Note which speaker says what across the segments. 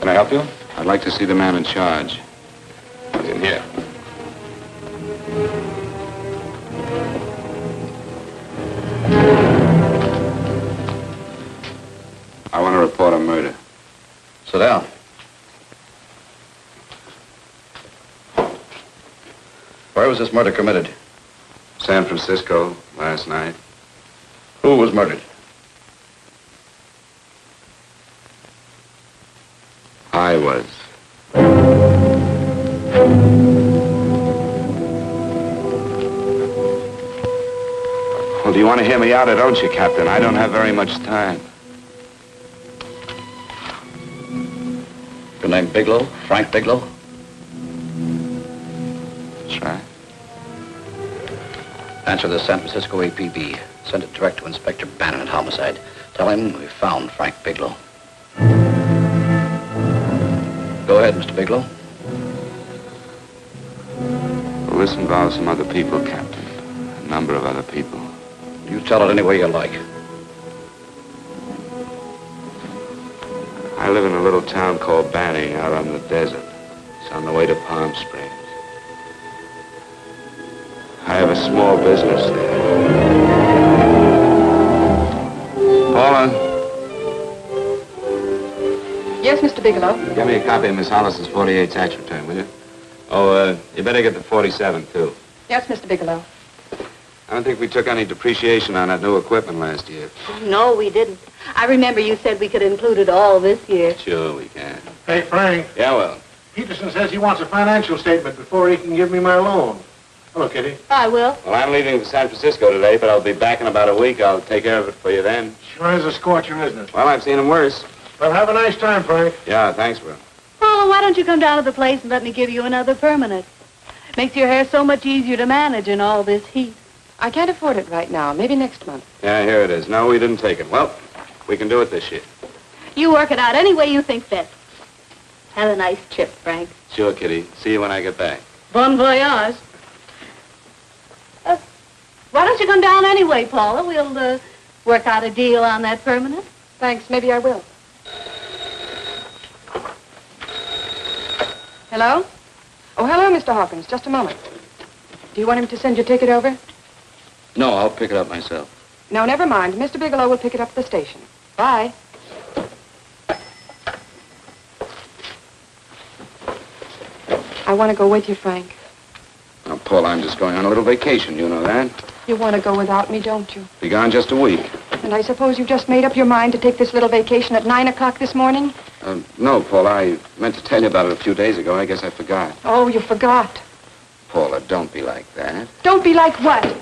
Speaker 1: Can I help you?
Speaker 2: I'd like to see the man in charge.
Speaker 1: He's in here.
Speaker 2: I want to report a murder.
Speaker 3: Sit down. Where was this murder committed?
Speaker 2: San Francisco, last night.
Speaker 3: Who was murdered?
Speaker 2: I was. Well, do you want to hear me out or don't you, Captain? I don't have very much time.
Speaker 3: Your name Bigelow? Frank Bigelow?
Speaker 2: That's right.
Speaker 3: Answer the San Francisco APB. Send it direct to Inspector Bannon at Homicide. Tell him we found Frank Bigelow. Go ahead, Mr. Bigelow.
Speaker 2: Well, this involves some other people, Captain. A number of other people.
Speaker 3: You tell it any way you like.
Speaker 2: I live in a little town called Banning out on the desert. It's on the way to Palm Springs. I have a small business there. Paula?
Speaker 4: Yes, Mr. Bigelow?
Speaker 2: Give me a copy of Miss Hollis's 48 tax return, will you? Oh, you better get the 47, too.
Speaker 4: Yes, Mr. Bigelow.
Speaker 2: I don't think we took any depreciation on that new equipment last year.
Speaker 5: No, we didn't. I remember you said we could include it all this year.
Speaker 2: Sure, we can.
Speaker 6: Hey, Frank.
Speaker 2: Yeah, well.
Speaker 6: Peterson says he wants a financial statement before he can give me my loan. Hello, Kitty.
Speaker 5: I will.
Speaker 2: Well, I'm leaving for San Francisco today, but I'll be back in about a week. I'll take care of it for you then.
Speaker 6: Sure is a scorcher, isn't it?
Speaker 2: Well, I've seen him worse.
Speaker 6: Well, have a nice time, Frank.
Speaker 2: Yeah, thanks, bro.
Speaker 5: Oh, why don't you come down to the place and let me give you another permanent? Makes your hair so much easier to manage in all this heat.
Speaker 4: I can't afford it right now. Maybe next month.
Speaker 2: Yeah, here it is. No, we didn't take it. Well, we can do it this year.
Speaker 5: You work it out any way you think best. Have a nice trip, Frank.
Speaker 2: Sure, Kitty. See you when I get back.
Speaker 5: Bon voyage. Why don't you come down anyway, Paula? We'll work out a deal on that permanent.
Speaker 4: Thanks. Maybe I will. Hello? Oh, hello, Mr. Hawkins. Just a moment. Do you want him to send your ticket over?
Speaker 3: No, I'll pick it up myself.
Speaker 4: No, never mind. Mr. Bigelow will pick it up at the station. Bye. I want to go with you, Frank.
Speaker 2: Now, Paul, I'm just going on a little vacation. You know that?
Speaker 4: You want to go without me, don't you?
Speaker 2: Be gone just a week.
Speaker 4: And I suppose you just made up your mind to take this little vacation at 9 o'clock this morning?
Speaker 2: No, Paul, I meant to tell you about it a few days ago. I guess I forgot.
Speaker 4: Oh, you forgot.
Speaker 2: Paula, don't be like that.
Speaker 4: Don't be like what?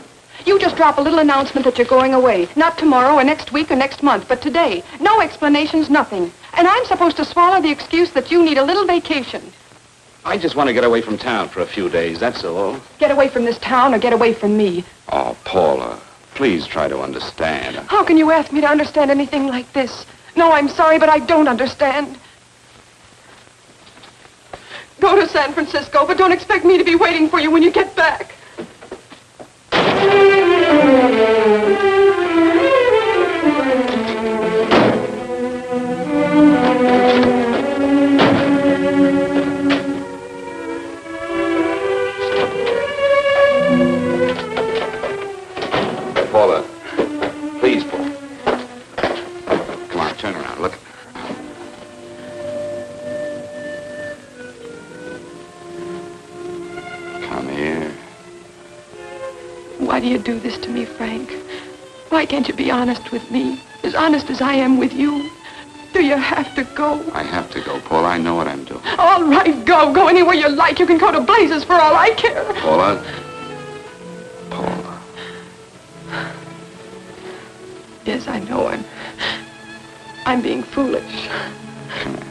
Speaker 4: You just drop a little announcement that you're going away. Not tomorrow or next week or next month, but today. No explanations, nothing. And I'm supposed to swallow the excuse that you need a little vacation.
Speaker 2: I just want to get away from town for a few days, that's all.
Speaker 4: Get away from this town or get away from me.
Speaker 2: Oh, Paula, please try to understand.
Speaker 4: How can you ask me to understand anything like this? No, I'm sorry, but I don't understand. Go to San Francisco, but don't expect me to be waiting for you when you get back.
Speaker 2: Paula, please, Paula. Come on, turn around, look. Come here.
Speaker 4: Why do you do this to me, Frank? Why can't you be honest with me? As honest as I am with you? Do you have to go?
Speaker 2: I have to go, Paula. I know what I'm doing.
Speaker 4: All right, go. Go anywhere you like. You can go to blazes for all I care.
Speaker 2: Paula. Paula.
Speaker 4: Yes, I know. I'm being foolish.
Speaker 2: Come here.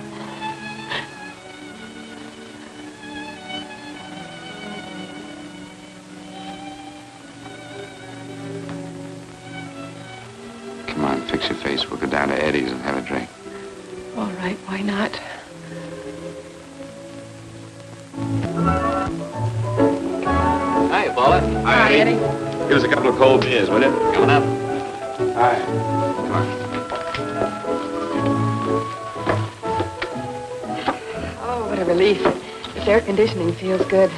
Speaker 2: Come on, fix your face. We'll go down to Eddie's and have a drink.
Speaker 4: All right, why not?
Speaker 3: Hi, Paula.
Speaker 2: Hi,
Speaker 4: Eddie.
Speaker 2: Give us a couple of cold beers, will you?
Speaker 3: Coming up.
Speaker 2: Hi. Come on.
Speaker 4: What a relief. This air conditioning feels good.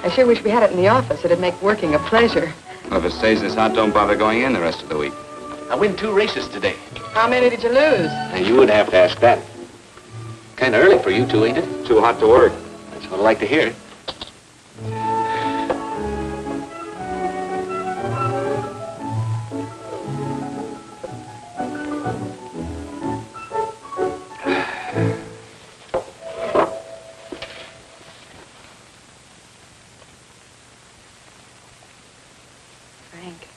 Speaker 4: I sure wish we had it in the office. It'd make working a pleasure.
Speaker 2: Well, if it stays this hot, don't bother going in the rest of the week.
Speaker 1: I win 2 races today.
Speaker 4: How many did you lose?
Speaker 1: Now, you would have to ask that. Kind of early for you two, ain't it?
Speaker 2: Too hot to work.
Speaker 1: That's what I like to hear.
Speaker 4: Frank,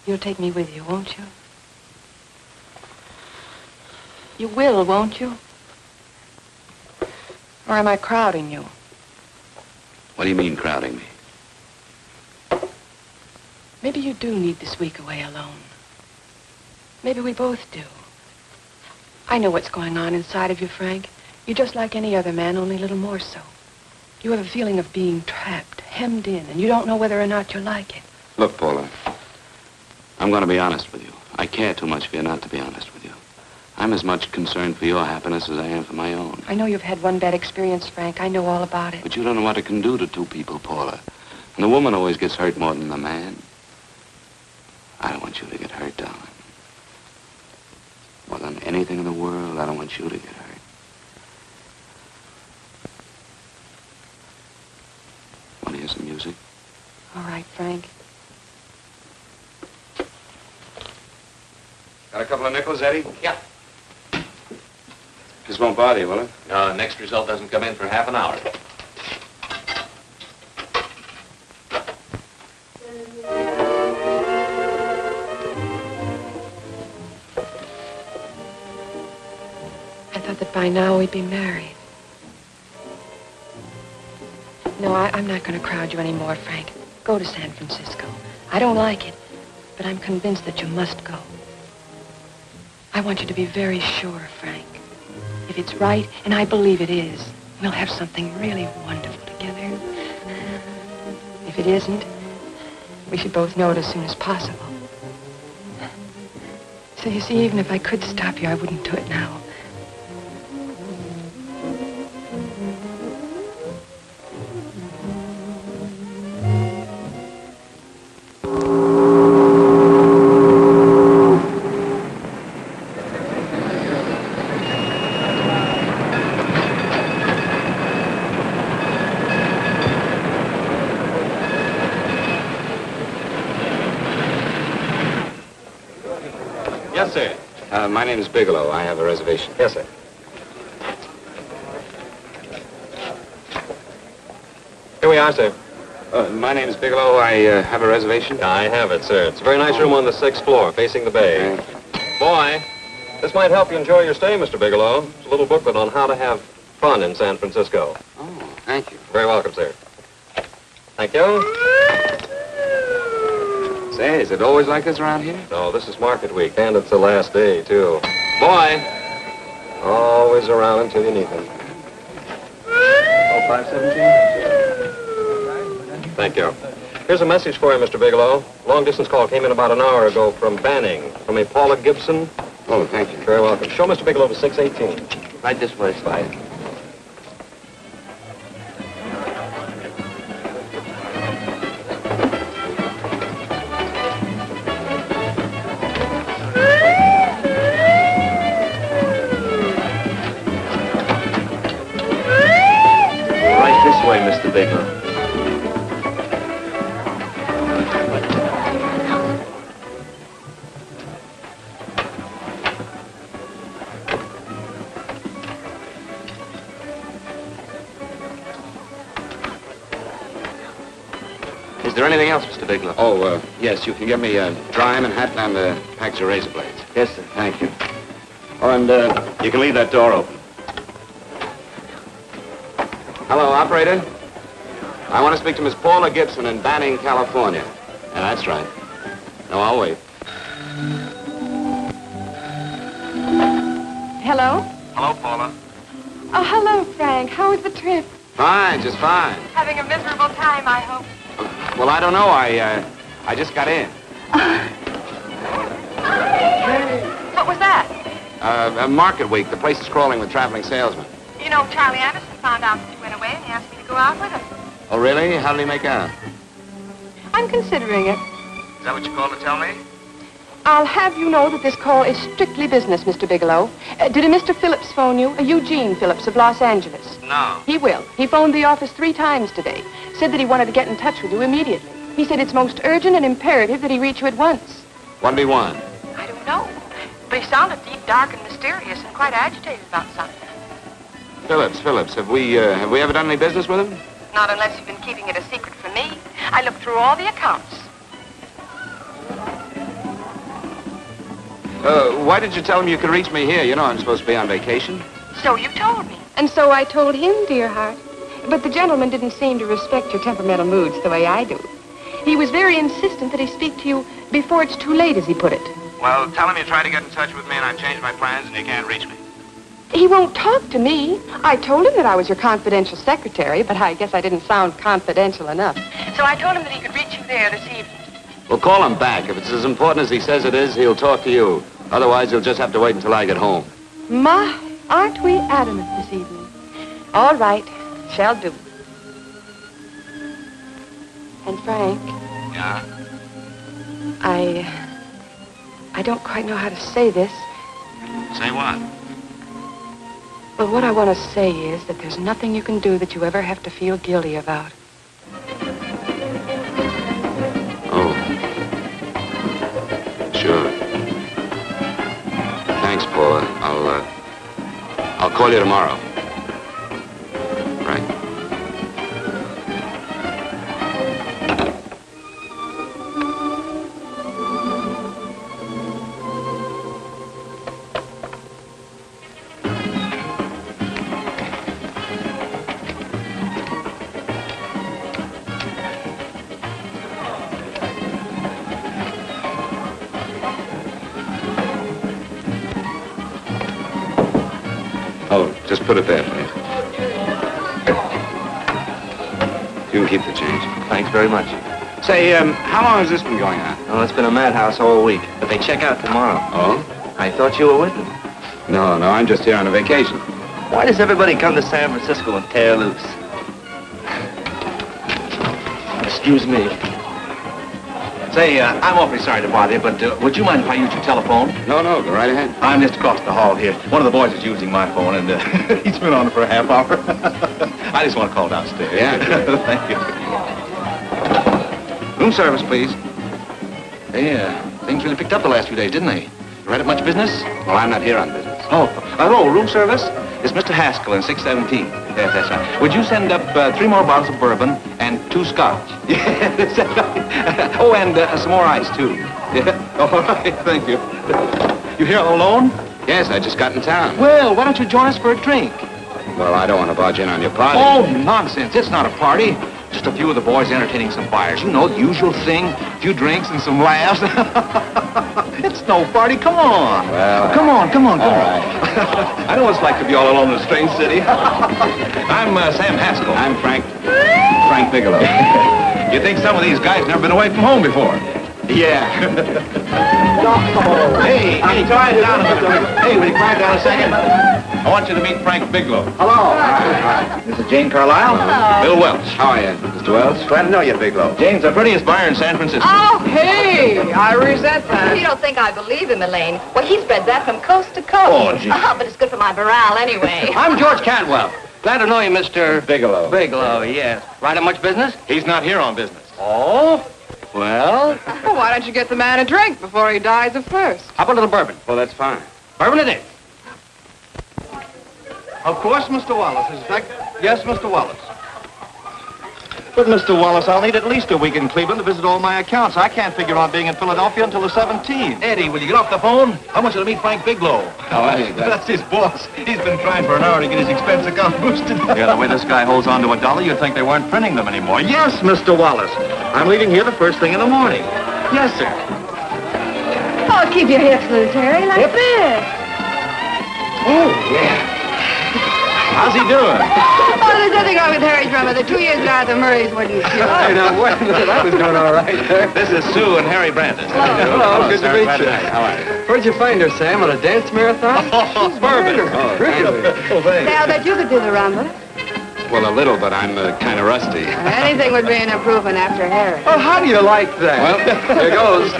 Speaker 4: you'll take me with you, won't you? You will, won't you? Or am I crowding you?
Speaker 2: What do you mean, crowding me?
Speaker 4: Maybe you do need this week away alone. Maybe we both do. I know what's going on inside of you, Frank. You're just like any other man, only a little more so. You have a feeling of being trapped, hemmed in, and you don't know whether or not you like it.
Speaker 2: Look, Paula, I'm going to be honest with you. I care too much for you not to be honest with you. I'm as much concerned for your happiness as I am for my own.
Speaker 4: I know you've had one bad experience, Frank. I know all about it.
Speaker 2: But you don't know what it can do to 2 people, Paula. And the woman always gets hurt more than the man. I don't want you to get hurt, darling. More than anything in the world, I don't want you to get hurt. Want to hear some music?
Speaker 4: All right, Frank.
Speaker 2: Got a couple of nickels, Eddie?
Speaker 1: Yeah.
Speaker 2: This won't bother you, will it?
Speaker 1: Next result doesn't come in for half an hour.
Speaker 4: I thought that by now we'd be married. No, I'm not going to crowd you anymore, Frank. Go to San Francisco. I don't like it, but I'm convinced that you must go. I want you to be very sure, Frank. If it's right, and I believe it is, we'll have something really wonderful together. If it isn't, we should both know it as soon as possible. So you see, even if I could stop you, I wouldn't do it now.
Speaker 2: Yes, sir. My name is Bigelow. I have a reservation.
Speaker 1: Yes, sir. Here we are, sir.
Speaker 2: My name is Bigelow. I have a reservation.
Speaker 1: I have it, sir. It's a very nice room on the 6th floor, facing the bay. Boy, this might help you enjoy your stay, Mr. Bigelow. It's a little booklet on how to have fun in San Francisco.
Speaker 2: Oh, thank you.
Speaker 1: Very welcome, sir. Thank you.
Speaker 2: Say, is it always like this around here?
Speaker 1: No, this is market week, and it's the last day, too. Boy, always around until you need them.
Speaker 2: Oh, 517?
Speaker 1: Thank you. Here's a message for you, Mr. Bigelow. Long-distance call came in about an hour ago from Banning, from a Paula Gibson.
Speaker 2: Oh, thank you.
Speaker 1: Very welcome. Show Mr. Bigelow to 618.
Speaker 2: Right this way, Slide.
Speaker 1: Right this way, Mr. Bigelow.
Speaker 2: Is there anything else, Mr. Bigelow? Oh, yes, you can get me a dry Manhattan and a package of razor blades.
Speaker 1: Yes, sir.
Speaker 2: Thank you. Oh, and you can leave that door open. Hello, operator. I want to speak to Miss Paula Gibson in Banning, California. Yeah, that's right. No, I'll wait.
Speaker 4: Hello?
Speaker 1: Hello, Paula.
Speaker 4: Oh, hello, Frank. How was the trip?
Speaker 2: Fine, just fine.
Speaker 4: Having a miserable time, I hope.
Speaker 2: Well, I don't know. I just got in.
Speaker 4: What was that?
Speaker 2: Market week. The place is crawling with traveling salesmen.
Speaker 4: You know, Charlie Anderson found out that you went away and he asked me to go out with him.
Speaker 2: Oh, really? How did he make out?
Speaker 4: I'm considering it.
Speaker 2: Is that what you called to tell me?
Speaker 4: I'll have you know that this call is strictly business, Mr. Bigelow. Did a Mr. Phillips phone you? Eugene Phillips of Los Angeles.
Speaker 2: No.
Speaker 4: He will. He phoned the office 3 times today. Said that he wanted to get in touch with you immediately. He said it's most urgent and imperative that he reach you at once.
Speaker 2: What do he want?
Speaker 4: I don't know. But he sounded deep, dark, and mysterious and quite agitated about something.
Speaker 2: Phillips. Have we ever done any business with him?
Speaker 4: Not unless you've been keeping it a secret from me. I looked through all the accounts.
Speaker 2: Why did you tell him you could reach me here? You know I'm supposed to be on vacation.
Speaker 4: So you told me. And so I told him, dear heart. But the gentleman didn't seem to respect your temperamental moods the way I do. He was very insistent that he speak to you before it's too late, as he put it.
Speaker 2: Well, tell him you tried to get in touch with me and I've changed my plans and you can't reach me.
Speaker 4: He won't talk to me. I told him that I was your confidential secretary, but I guess I didn't sound confidential enough. So I told him that he could reach you there this evening.
Speaker 2: Well, call him back. If it's as important as he says it is, he'll talk to you. Otherwise, he'll just have to wait until I get home.
Speaker 4: My, aren't we adamant this evening? All right, shall do. And Frank,
Speaker 2: Yeah?
Speaker 4: I don't quite know how to say this.
Speaker 2: Say what?
Speaker 4: Well, what I want to say is that there's nothing you can do that you ever have to feel guilty about.
Speaker 2: Oh. Sure. Thanks, Paula. I'll call you tomorrow. Right. Oh, just put it there, please. You can keep the change.
Speaker 7: Thanks very much.
Speaker 2: Say, how long has this been going on?
Speaker 7: Oh, it's been a madhouse all week, but they check out tomorrow.
Speaker 2: Oh?
Speaker 7: I thought you were with them.
Speaker 2: No, I'm just here on a vacation.
Speaker 7: Why does everybody come to San Francisco and tear loose? Excuse me. Say, I'm awfully sorry to bother you, but would you mind if I use your telephone?
Speaker 2: No, go right ahead.
Speaker 7: I'm just across the hall here. One of the boys is using my phone, and he's been on it for a half hour. I just want to call downstairs.
Speaker 2: Yeah.
Speaker 7: Thank you. Room service, please. Hey, things really picked up the last few days, didn't they? You read up much business?
Speaker 2: Well, I'm not here on business.
Speaker 7: Oh, room service? It's Mr. Haskell in 617. Yes, that's right. Would you send up 3 more bottles of bourbon and 2 scotch? Yeah, that's right. Oh, and some more ice, too. Yeah. All right, thank you. You here all alone?
Speaker 2: Yes, I just got in town.
Speaker 7: Well, why don't you join us for a drink?
Speaker 2: Well, I don't want to barge in on your party.
Speaker 7: Oh, nonsense. It's not a party. Just a few of the boys entertaining some buyers. You know, the usual thing. A few drinks and some laughs. It's no party. Come on.
Speaker 2: Well,
Speaker 7: Come on.
Speaker 2: All right.
Speaker 7: I know what it's like to be all alone in a strange city. I'm Sam Haskell.
Speaker 2: I'm Frank Bigelow.
Speaker 7: You think some of these guys never been away from home before?
Speaker 2: Yeah.
Speaker 7: Hey, quiet down a minute. Hey, will you quiet down a second? I want you to meet Frank Bigelow.
Speaker 2: Hello.
Speaker 7: This is Jane Carlisle. Bill Welch.
Speaker 2: How are you, Mr. Wells?
Speaker 7: Glad to know you, Bigelow. Jane's the prettiest buyer in San Francisco.
Speaker 4: Oh, hey, I resent that. You don't think I believe him, Elaine? Well, he spread that from coast to coast.
Speaker 7: Oh, gee.
Speaker 4: But it's good for my morale anyway.
Speaker 8: I'm George Cantwell. Glad to know you, Mr.
Speaker 2: Bigelow.
Speaker 8: Bigelow, yes. Right on much business?
Speaker 7: He's not here on business.
Speaker 8: Oh? Well,
Speaker 4: Well, why don't you get the man a drink before he dies of thirst?
Speaker 8: how about a little bourbon?
Speaker 2: Well, that's fine.
Speaker 8: Bourbon it is.
Speaker 6: Of course, Mr. Wallace. Yes, Mr. Wallace. But, Mr. Wallace, I'll need at least a week in Cleveland to visit all my accounts. I can't figure on being in Philadelphia until the 17th.
Speaker 7: Eddie, will you get off the phone? I want you to meet Frank Bigelow. That's his boss. He's been trying for an hour to get his expense account boosted.
Speaker 6: Yeah, the way this guy holds on to a dollar, you'd think they weren't printing them anymore. Yes, Mr. Wallace. I'm leaving here the first thing in the morning. Yes, sir.
Speaker 5: Oh, keep your hips loose, Harry, like this.
Speaker 6: Oh, yeah. How's he doing?
Speaker 5: Oh,
Speaker 9: there's nothing wrong with Harry's drummer. The 2 years at Arthur Murray's wouldn't cure.
Speaker 6: Hey, now, wait a minute. I was doing all right there.
Speaker 7: This is Sue and Harry Brandon.
Speaker 6: Hello, good to meet you.
Speaker 2: How are you?
Speaker 6: Where'd you find her, Sam? On a dance marathon? She's
Speaker 7: Bourbon.
Speaker 6: Really?
Speaker 9: Say, I'll bet you could do the rumba.
Speaker 2: Well, a little, but I'm kind of rusty.
Speaker 9: Anything would be an improvement after Harry.
Speaker 6: Oh, how do you like that?
Speaker 2: Well, here goes.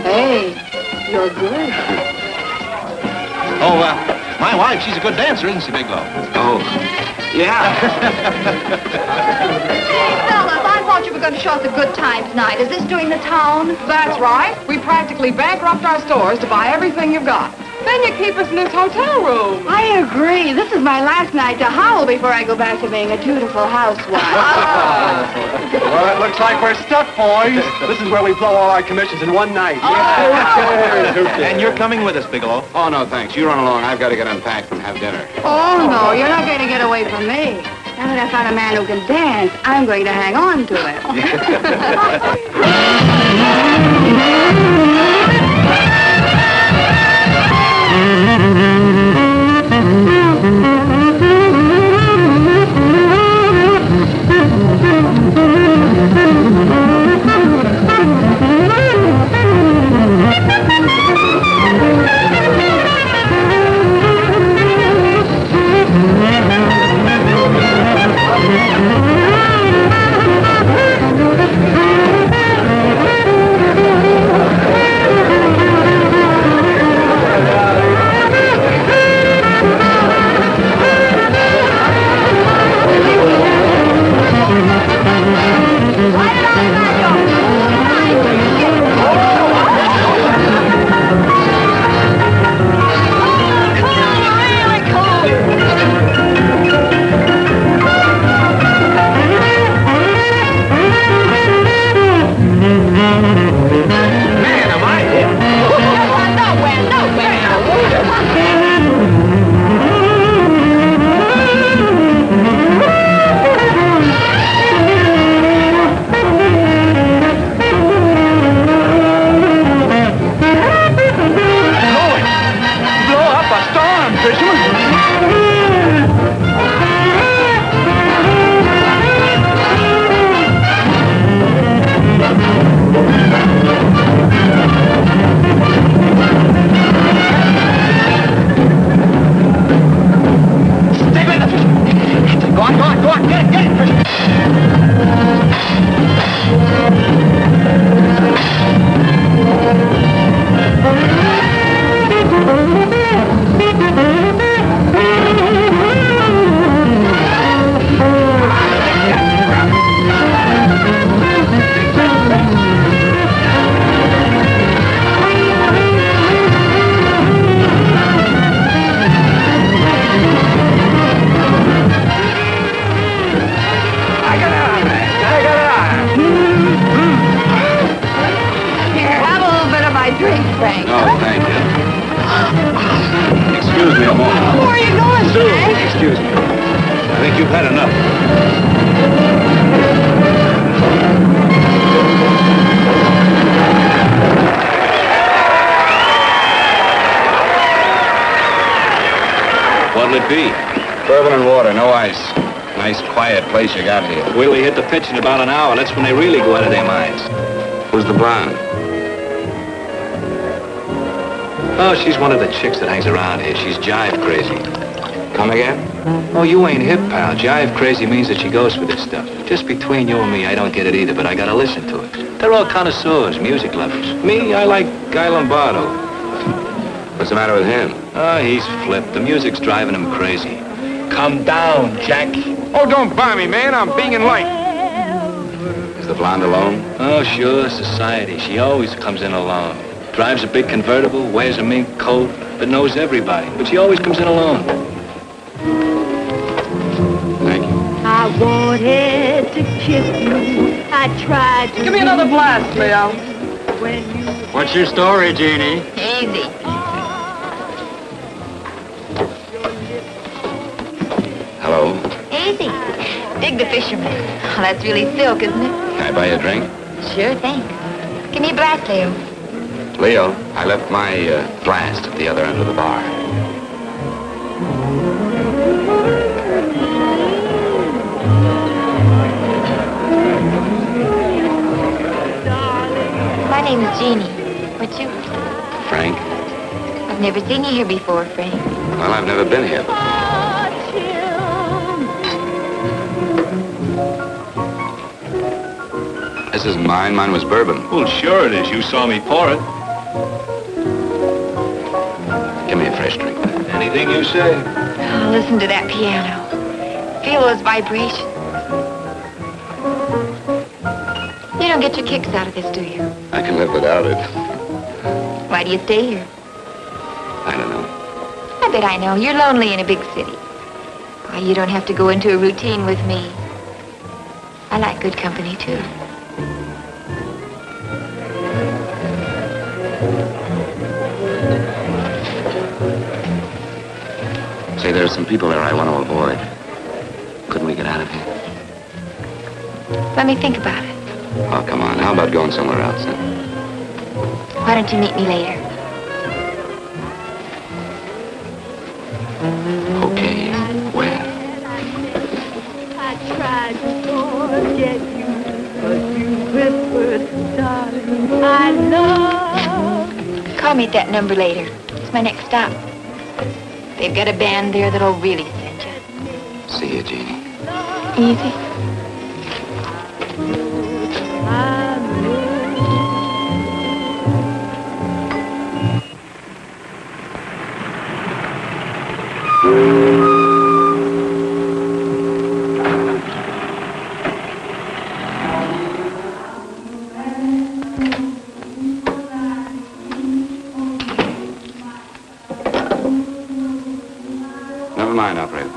Speaker 9: Hey, you're good.
Speaker 7: Oh, my wife, she's a good dancer, isn't she, Bigelow?
Speaker 2: Oh, yeah.
Speaker 10: Hey, fellas, I thought you were going to show us a good time tonight. Is this doing the town?
Speaker 4: That's right. We practically bankrupt our stores to buy everything you've got. Then you keep us in this hotel room.
Speaker 9: I agree. This is my last night to howl before I go back to being a dutiful housewife.
Speaker 6: Well, it looks like we're stuck, boys. This is where we blow all our commissions in one night.
Speaker 7: And you're coming with us, Bigelow.
Speaker 2: Oh, no, thanks. You run along. I've got to get unpacked and have dinner.
Speaker 9: Oh, no, you're not going to get away from me. Now that I found a man who can dance, I'm going to hang on to him.
Speaker 2: Place you got here.
Speaker 7: Wait till they hit the pitch in about an hour. That's when they really go out of their minds.
Speaker 2: Who's the blonde?
Speaker 7: Oh, she's one of the chicks that hangs around here. She's jive crazy.
Speaker 2: Come again?
Speaker 7: Oh, you ain't hip, pal. Jive crazy means that she goes for this stuff. Just between you and me, I don't get it either, but I gotta listen to it. They're all connoisseurs, music lovers. Me, I like Guy Lombardo.
Speaker 2: What's the matter with him?
Speaker 7: Oh, he's flipped. The music's driving him crazy. Come down, Jack.
Speaker 6: Oh, don't buy me, man. I'm being light.
Speaker 2: Is the blonde alone?
Speaker 7: Oh, sure, society. She always comes in alone. Drives a big convertible, wears a mink coat, but knows everybody. But she always comes in alone.
Speaker 2: Thank you.
Speaker 10: I wanted to kiss you. I tried to...
Speaker 4: Give me another blast, Leo.
Speaker 6: What's your story, Jeannie?
Speaker 10: Easy.
Speaker 2: Hello.
Speaker 10: Easy. Dig the fisherman. Oh, that's really silk, isn't it?
Speaker 2: Can I buy you a drink?
Speaker 10: Sure thing. Give me a blast, Leo.
Speaker 2: Leo, I left my blast at the other end of the bar.
Speaker 11: name's Jeannie. What's yours?
Speaker 2: Frank?
Speaker 11: I've never seen you here before, Frank.
Speaker 2: Well, I've never been here. This is mine. Mine was bourbon.
Speaker 12: Well, sure it is. You saw me pour it.
Speaker 2: Give me a fresh drink.
Speaker 12: Anything you say.
Speaker 11: Oh, listen to that piano. Feel those vibrations. You don't get your kicks out of this, do you?
Speaker 2: I can live without it.
Speaker 11: Why do you stay here?
Speaker 2: I don't know.
Speaker 11: I bet I know. You're lonely in a big city. Why, you don't have to go into a routine with me. I like good company, too.
Speaker 2: Say, there are some people there I want to avoid. Couldn't we get out of here?
Speaker 11: Let me think about it.
Speaker 2: Oh, come on. How about going somewhere else, then?
Speaker 11: Why don't you meet me later?
Speaker 2: Okay. Where?
Speaker 10: I tried to forget you, but you whispered, darling, I love.
Speaker 11: Call me at that number later. It's my next stop. They've got a band there that'll really send you.
Speaker 2: See you, Jeannie.
Speaker 11: Easy.
Speaker 2: Never mind, operator.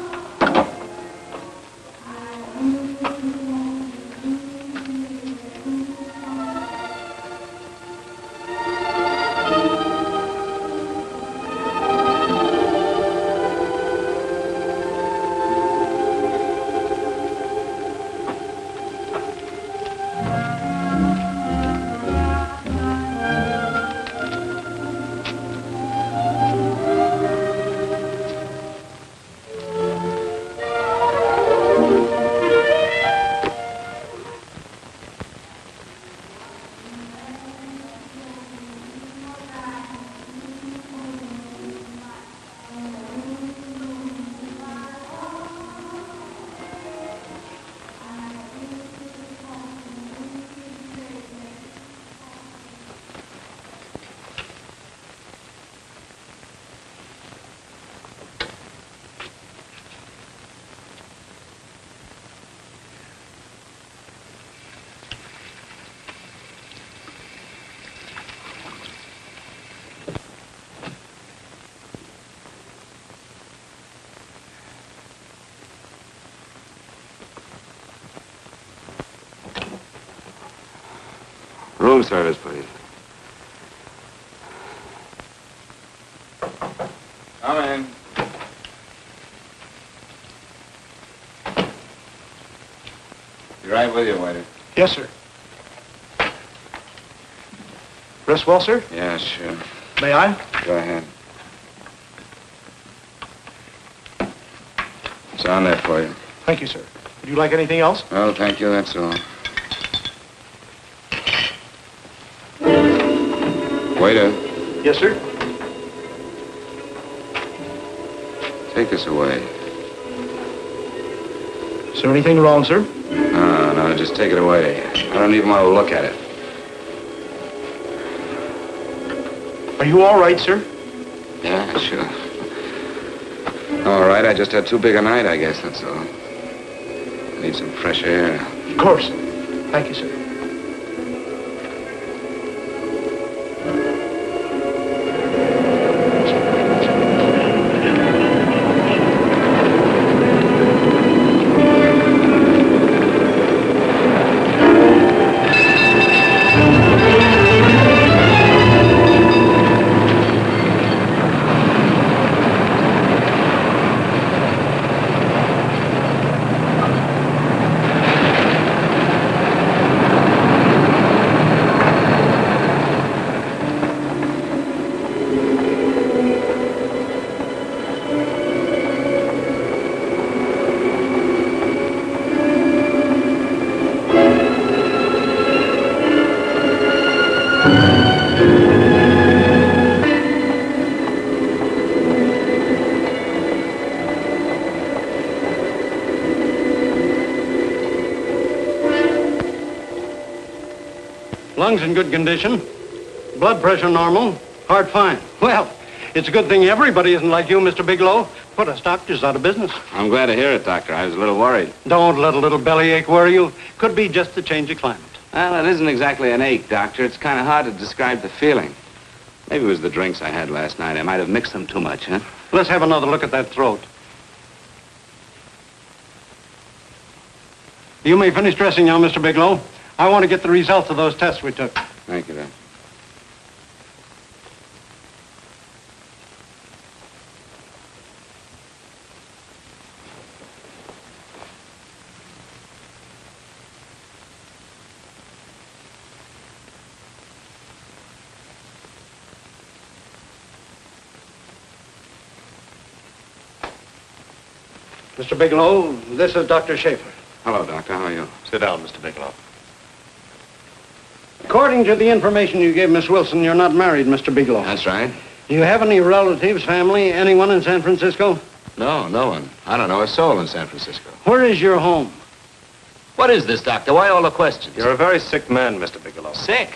Speaker 2: Room service, please. Come in. Be right with you, waiter.
Speaker 6: Yes, sir. Rest well, sir?
Speaker 2: Yeah, sure.
Speaker 6: May I?
Speaker 2: Go ahead. It's on there for you.
Speaker 6: Thank you, sir. Would you like anything else?
Speaker 2: Oh, thank you, that's all. Waiter,
Speaker 6: Yes, sir.
Speaker 2: take this away.
Speaker 6: Is there anything wrong, sir?
Speaker 2: No, just take it away. I don't even want to look at it.
Speaker 6: Are you all right, sir?
Speaker 2: Yeah, sure. All right, I just had too big a night, I guess, that's all. I need some fresh air.
Speaker 6: Of course. Thank you, sir.
Speaker 13: Lungs in good condition. Blood pressure normal. Heart fine. Well, it's a good thing everybody isn't like you, Mr. Bigelow. Put us doctors out of business.
Speaker 2: I'm glad to hear it, Doctor. I was a little worried.
Speaker 13: Don't let a little bellyache worry you. Could be just the change of climate.
Speaker 2: Well, it isn't exactly an ache, Doctor. It's kind of hard to describe the feeling. Maybe it was the drinks I had last night. I might have mixed them too much, huh?
Speaker 13: Let's have another look at that throat. You may finish dressing now, Mr. Bigelow. I want to get the results of those tests we took.
Speaker 2: Thank you, Doctor.
Speaker 13: Mr. Bigelow, this is Dr. Schaefer.
Speaker 2: Hello, Doctor. How are you?
Speaker 1: Sit down, Mr. Bigelow.
Speaker 13: According to the information you gave Miss Wilson, you're not married, Mr. Bigelow.
Speaker 2: That's right.
Speaker 13: Do you have any relatives, family, anyone in San Francisco?
Speaker 2: No, no one. I don't know a soul in San Francisco.
Speaker 13: Where is your home?
Speaker 8: What is this, Doctor? Why all the questions?
Speaker 1: You're a very sick man, Mr. Bigelow.
Speaker 8: Sick?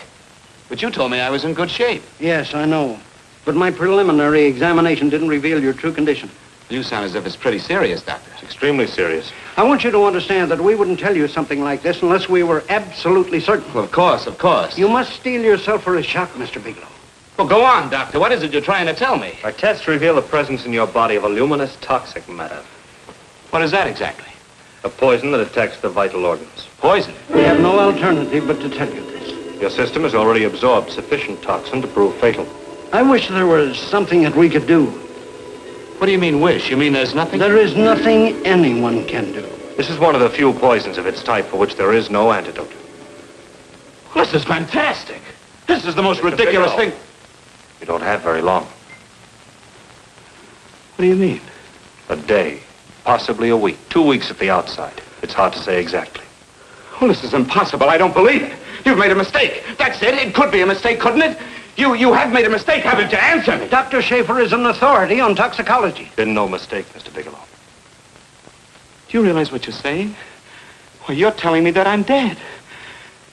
Speaker 8: But you told me I was in good shape.
Speaker 13: Yes, I know. But my preliminary examination didn't reveal your true condition.
Speaker 2: You sound as if it's pretty serious, Doctor.
Speaker 1: It's extremely serious.
Speaker 13: I want you to understand that we wouldn't tell you something like this unless we were absolutely certain.
Speaker 8: Well, of course, of course.
Speaker 13: You must steel yourself for a shock, Mr. Bigelow.
Speaker 8: Well, go on, Doctor. What is it you're trying to tell me?
Speaker 1: Our tests reveal the presence in your body of a luminous toxic matter.
Speaker 8: What is that exactly?
Speaker 1: A poison that attacks the vital organs.
Speaker 8: Poison?
Speaker 13: We have no alternative but to tell you this.
Speaker 1: Your system has already absorbed sufficient toxin to prove fatal.
Speaker 13: I wish there was something that we could do.
Speaker 8: What do you mean, wish? You mean there's nothing?
Speaker 13: There is nothing anyone can do.
Speaker 1: This is one of the few poisons of its type for which there is no antidote.
Speaker 8: This is fantastic. This is the most ridiculous thing.
Speaker 1: You don't have very long.
Speaker 8: What do you mean?
Speaker 1: A day, possibly a week, 2 weeks at the outside. It's hard to say exactly.
Speaker 8: Oh, this is impossible. I don't believe it. You've made a mistake. That's it. It could be a mistake, couldn't it? You have made a mistake, haven't you? Answer me.
Speaker 13: Dr. Schaefer is an authority on toxicology.
Speaker 1: Been no mistake, Mr. Bigelow.
Speaker 8: Do you realize what you're saying? Well, you're telling me that I'm dead.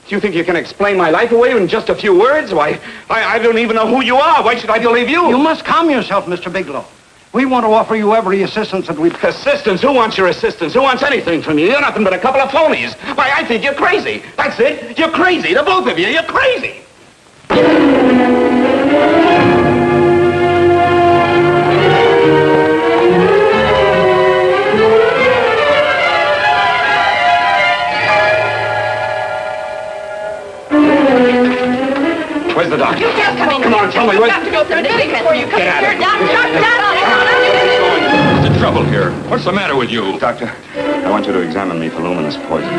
Speaker 8: Do you think you can explain my life away in just a few words? Why, I don't even know who you are. Why should I believe you?
Speaker 13: You must calm yourself, Mr. Bigelow. We want to offer you every assistance that we...
Speaker 8: Assistance? Who wants your assistance? Who wants anything from you? You're nothing but a couple of phonies. Why, I think you're crazy. That's it. You're crazy. The both of you. You're crazy. Where's the doctor?
Speaker 10: You can't come in.
Speaker 8: Come on, tell me what...
Speaker 10: You have to go through the big before you come
Speaker 8: Get out of
Speaker 10: here.
Speaker 8: here.
Speaker 10: Doctor!
Speaker 12: What's the trouble here? What's the matter with you?
Speaker 2: Doctor, I want you to examine me for luminous poison.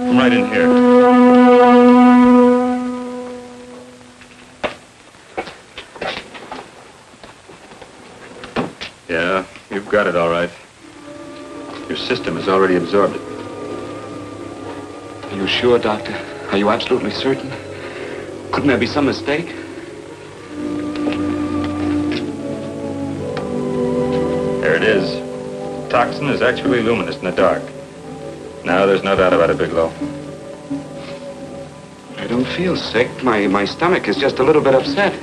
Speaker 12: Come right in here. Yeah, you've got it all right. Your system has already absorbed it.
Speaker 2: Are you sure, Doctor? Are you absolutely certain? Couldn't there be some mistake?
Speaker 12: There it is. Toxin is actually luminous in the dark. Now there's no doubt about it, Bigelow.
Speaker 2: I don't feel sick. My stomach is just a little bit upset.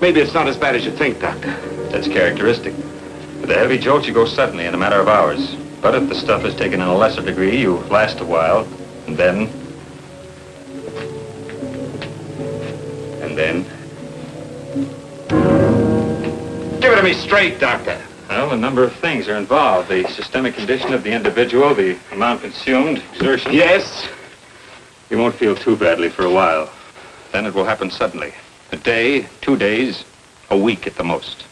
Speaker 2: Maybe it's not as bad as you think, Doctor.
Speaker 12: That's characteristic. With a heavy jolt, you go suddenly in a matter of hours. But if the stuff is taken in a lesser degree, you last a while, and then...
Speaker 8: Give it to me straight, Doctor.
Speaker 12: Well, a number of things are involved. The systemic condition of the individual, the amount consumed, exertion.
Speaker 8: Yes?
Speaker 12: You won't feel too badly for a while. Then it will happen suddenly. A day, 2 days, a week at the most.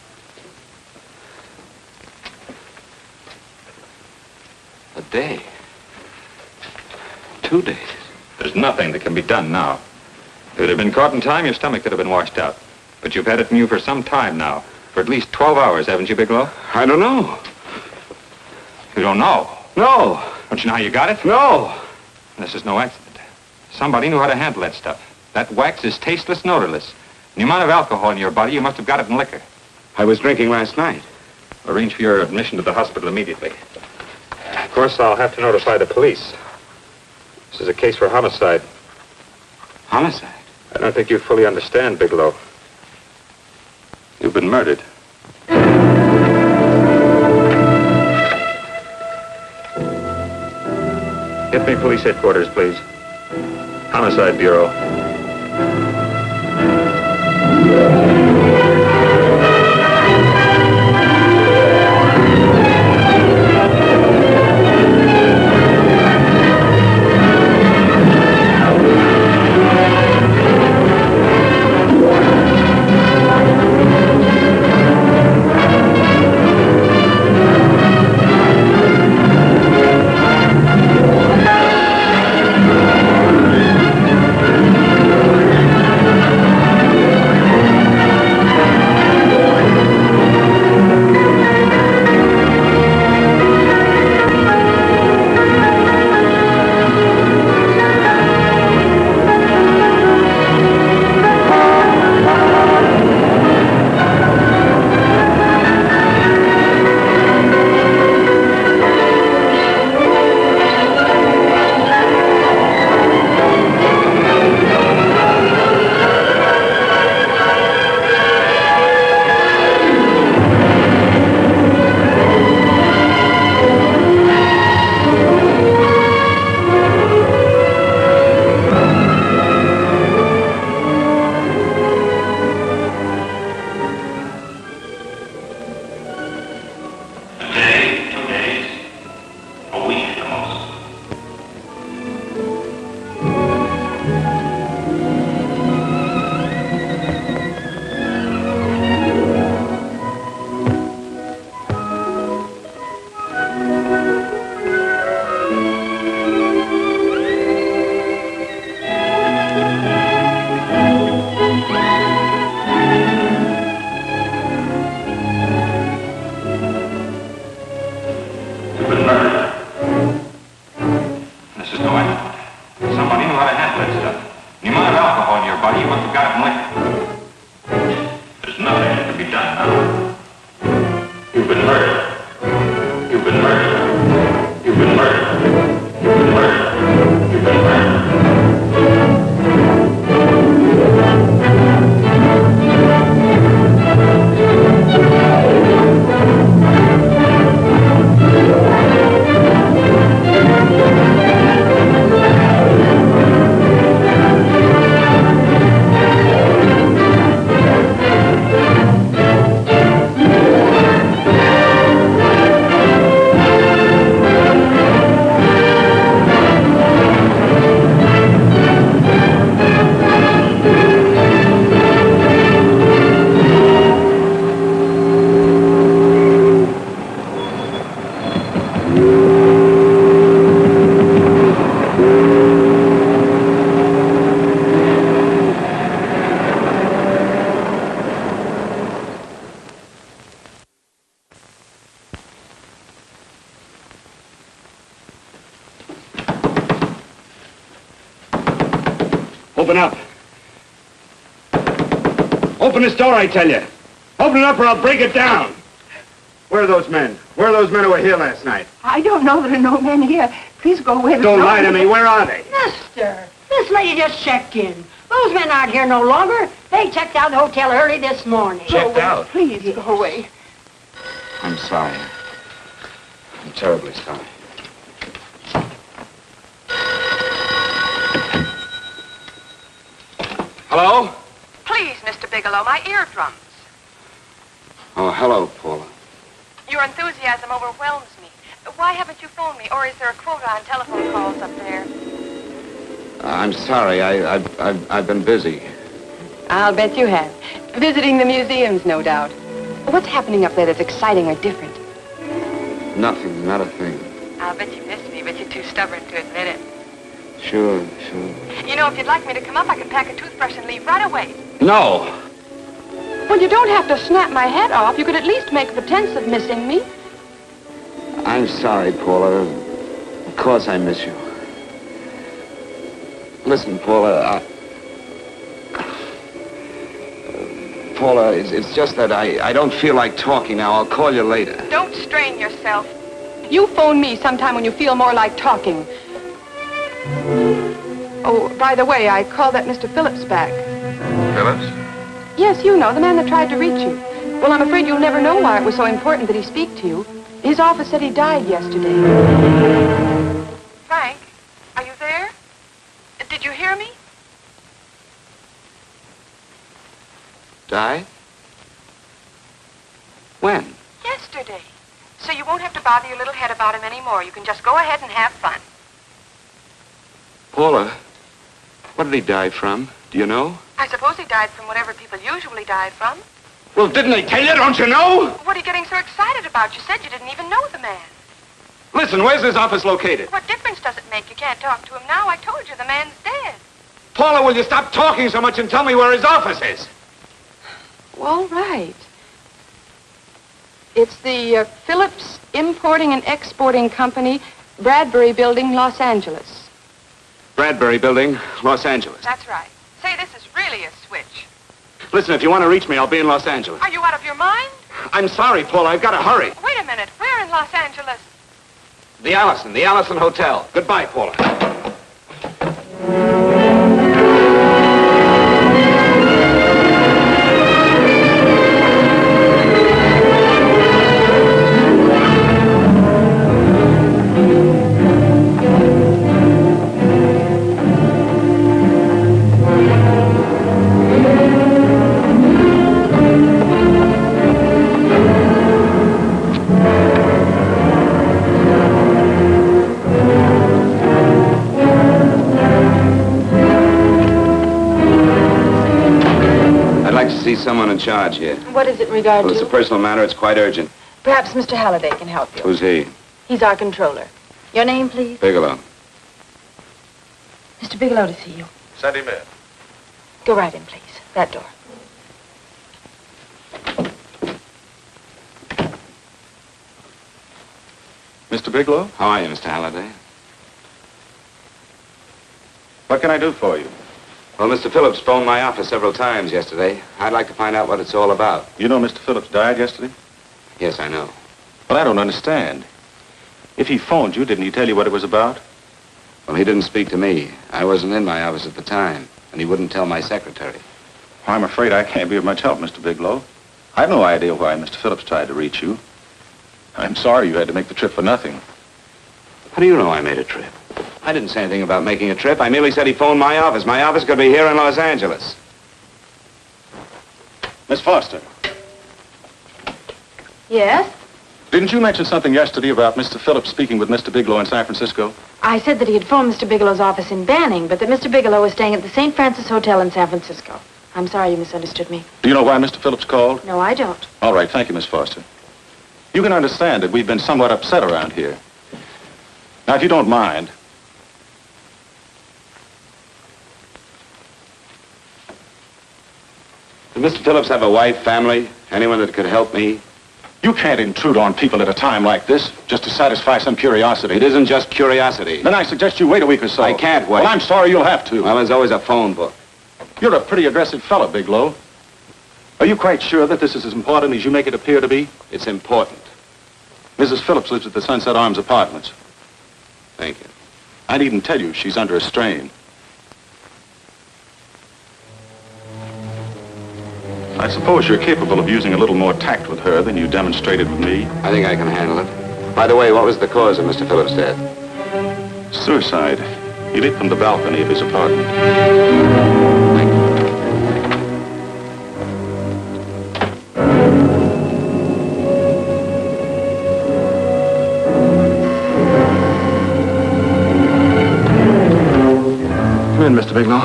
Speaker 2: A day. 2 days.
Speaker 12: There's nothing that can be done now. If it had been caught in time, your stomach could have been washed out. But you've had it in you for some time now. For at least 12 hours, haven't you, Bigelow?
Speaker 2: I don't know.
Speaker 12: You don't know?
Speaker 2: No.
Speaker 12: Don't you know how you got it?
Speaker 2: No.
Speaker 12: This is no accident. Somebody knew how to handle that stuff. That wax is tasteless and odorless. The amount of alcohol in your body, you must have got it in liquor.
Speaker 8: I was drinking last night.
Speaker 12: Arrange for your admission to the hospital immediately. Of course, I'll have to notify the police. This is a case for homicide.
Speaker 8: Homicide?
Speaker 12: I don't think you fully understand, Bigelow. You've been murdered. Get me police headquarters, please. Homicide Bureau.
Speaker 8: Open up. Open this door, I tell you. Open it up or I'll break it down. Where are those men? Where are those men who were here last night?
Speaker 10: I don't know. There are no men here. Please go away.
Speaker 8: Don't lie to me. Where are they?
Speaker 14: Mister, this lady just checked in. Those men aren't here no longer. They checked out the hotel early this morning.
Speaker 8: Checked out?
Speaker 10: Please go away.
Speaker 8: I'm sorry. I'm terribly sorry. Hello?
Speaker 4: Please, Mr. Bigelow, my eardrums.
Speaker 8: Oh, hello, Paula.
Speaker 4: Your enthusiasm overwhelms me. Why haven't you phoned me, or is there a quota on telephone calls up there?
Speaker 8: I'm sorry. I've been busy.
Speaker 4: I'll bet you have. Visiting the museums, no doubt. What's happening up there that's exciting or different?
Speaker 8: Nothing, not a thing.
Speaker 4: I'll bet you miss me, but you're too stubborn to admit it.
Speaker 8: Sure.
Speaker 4: You know, if you'd like me to come up, I can pack a toothbrush and leave right away.
Speaker 8: No.
Speaker 4: Well, you don't have to snap my head off. You could at least make pretense of missing me.
Speaker 8: I'm sorry, Paula. Of course I miss you.
Speaker 2: Listen, Paula, Paula, it's just that I don't feel like talking now. I'll call you later.
Speaker 4: Don't strain yourself. You phone me sometime when you feel more like talking. Oh, by the way, I called that Mr. Phillips back.
Speaker 12: Phillips?
Speaker 4: Yes, you know, the man that tried to reach you. Well, I'm afraid you'll never know why it was so important that he speak to you. His office said he died yesterday. Frank, are you there? Did you hear me?
Speaker 2: Died? When?
Speaker 4: Yesterday. So you won't have to bother your little head about him anymore. You can just go ahead and have fun.
Speaker 2: Paula, what did he die from? Do you know?
Speaker 4: I suppose he died from whatever people usually die from.
Speaker 8: Well, didn't they tell you? Don't you know?
Speaker 4: What are you getting so excited about? You said you didn't even know the man.
Speaker 8: Listen, where's his office located?
Speaker 4: What difference does it make? You can't talk to him now. I told you the man's dead.
Speaker 8: Paula, will you stop talking so much and tell me where his office is?
Speaker 4: Well, right. It's the Phillips Importing and Exporting Company, Bradbury Building, Los Angeles.
Speaker 2: Bradbury Building, Los Angeles.
Speaker 4: That's right. Say, this is really a switch.
Speaker 8: Listen, if you want to reach me, I'll be in Los Angeles.
Speaker 4: Are you out of your mind?
Speaker 8: I'm sorry, Paula. I've got to hurry.
Speaker 4: Wait a minute. Where in Los Angeles?
Speaker 2: The Allison Hotel.
Speaker 8: Goodbye, Paula.
Speaker 2: Someone in charge here.
Speaker 4: What is it in regard
Speaker 2: Well,
Speaker 4: to?
Speaker 2: it's a personal matter. It's quite urgent.
Speaker 4: Perhaps Mr. Halliday can help you.
Speaker 2: Who's he?
Speaker 4: He's our controller. Your name, please?
Speaker 2: Bigelow.
Speaker 4: Mr. Bigelow to see you.
Speaker 12: Send him in.
Speaker 4: Go right in, please. That door.
Speaker 12: Mr. Bigelow?
Speaker 2: How are you, Mr. Halliday?
Speaker 12: What can I do for you?
Speaker 2: Well, Mr. Phillips phoned my office several times yesterday. I'd like to find out what it's all about.
Speaker 12: You know Mr. Phillips died yesterday?
Speaker 2: Yes, I know.
Speaker 12: But I don't understand. If he phoned you, didn't he tell you what it was about?
Speaker 2: Well, he didn't speak to me. I wasn't in my office at the time, and he wouldn't tell my secretary.
Speaker 12: Well, I'm afraid I can't be of much help, Mr. Bigelow. I've no idea why Mr. Phillips tried to reach you. I'm sorry you had to make the trip for nothing.
Speaker 2: How do you know I made a trip? I didn't say anything about making a trip. I merely said he phoned my office. My office could be here in Los Angeles.
Speaker 12: Miss Foster,
Speaker 5: Yes?
Speaker 12: didn't you mention something yesterday about Mr. Phillips speaking with Mr. Bigelow in San Francisco?
Speaker 5: I said that he had phoned Mr. Bigelow's office in Banning, but that Mr. Bigelow was staying at the St. Francis Hotel in San Francisco. I'm sorry you misunderstood me.
Speaker 12: Do you know why Mr. Phillips called?
Speaker 5: No, I don't.
Speaker 12: All right, thank you, Miss Foster. You can understand that we've been somewhat upset around here. Now, if you don't mind,
Speaker 2: Does Mr. Phillips have a wife, family, anyone that could help me?
Speaker 12: you can't intrude on people at a time like this just to satisfy some curiosity.
Speaker 2: It isn't just curiosity.
Speaker 12: Then I suggest you wait a week or so.
Speaker 2: I can't wait.
Speaker 12: Well, I'm sorry you'll have to.
Speaker 2: Well, there's always a phone book.
Speaker 12: You're a pretty aggressive fellow, Bigelow. Are you quite sure that this is as important as you make it appear to be?
Speaker 2: It's important.
Speaker 12: Mrs. Phillips lives at the Sunset Arms Apartments.
Speaker 2: Thank you.
Speaker 12: I needn't tell you she's under a strain. I suppose you're capable of using a little more tact with her than you demonstrated with me.
Speaker 2: I think I can handle it. By the way, what was the cause of Mr. Phillips' death?
Speaker 12: Suicide. He leaped from the balcony of his apartment.
Speaker 6: Come in, Mr. Bigelow.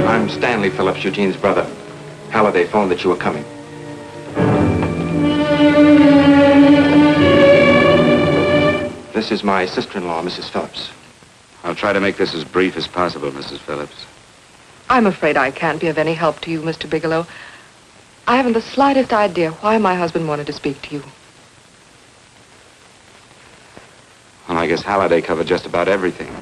Speaker 7: I'm Stanley Phillips, Eugene's brother. Halliday phoned that you were coming. This is my sister-in-law, Mrs. Phillips.
Speaker 2: I'll try to make this as brief as possible, Mrs. Phillips.
Speaker 4: I'm afraid I can't be of any help to you, Mr. Bigelow. I haven't the slightest idea why my husband wanted to speak to you.
Speaker 8: guess Halliday covered just about everything.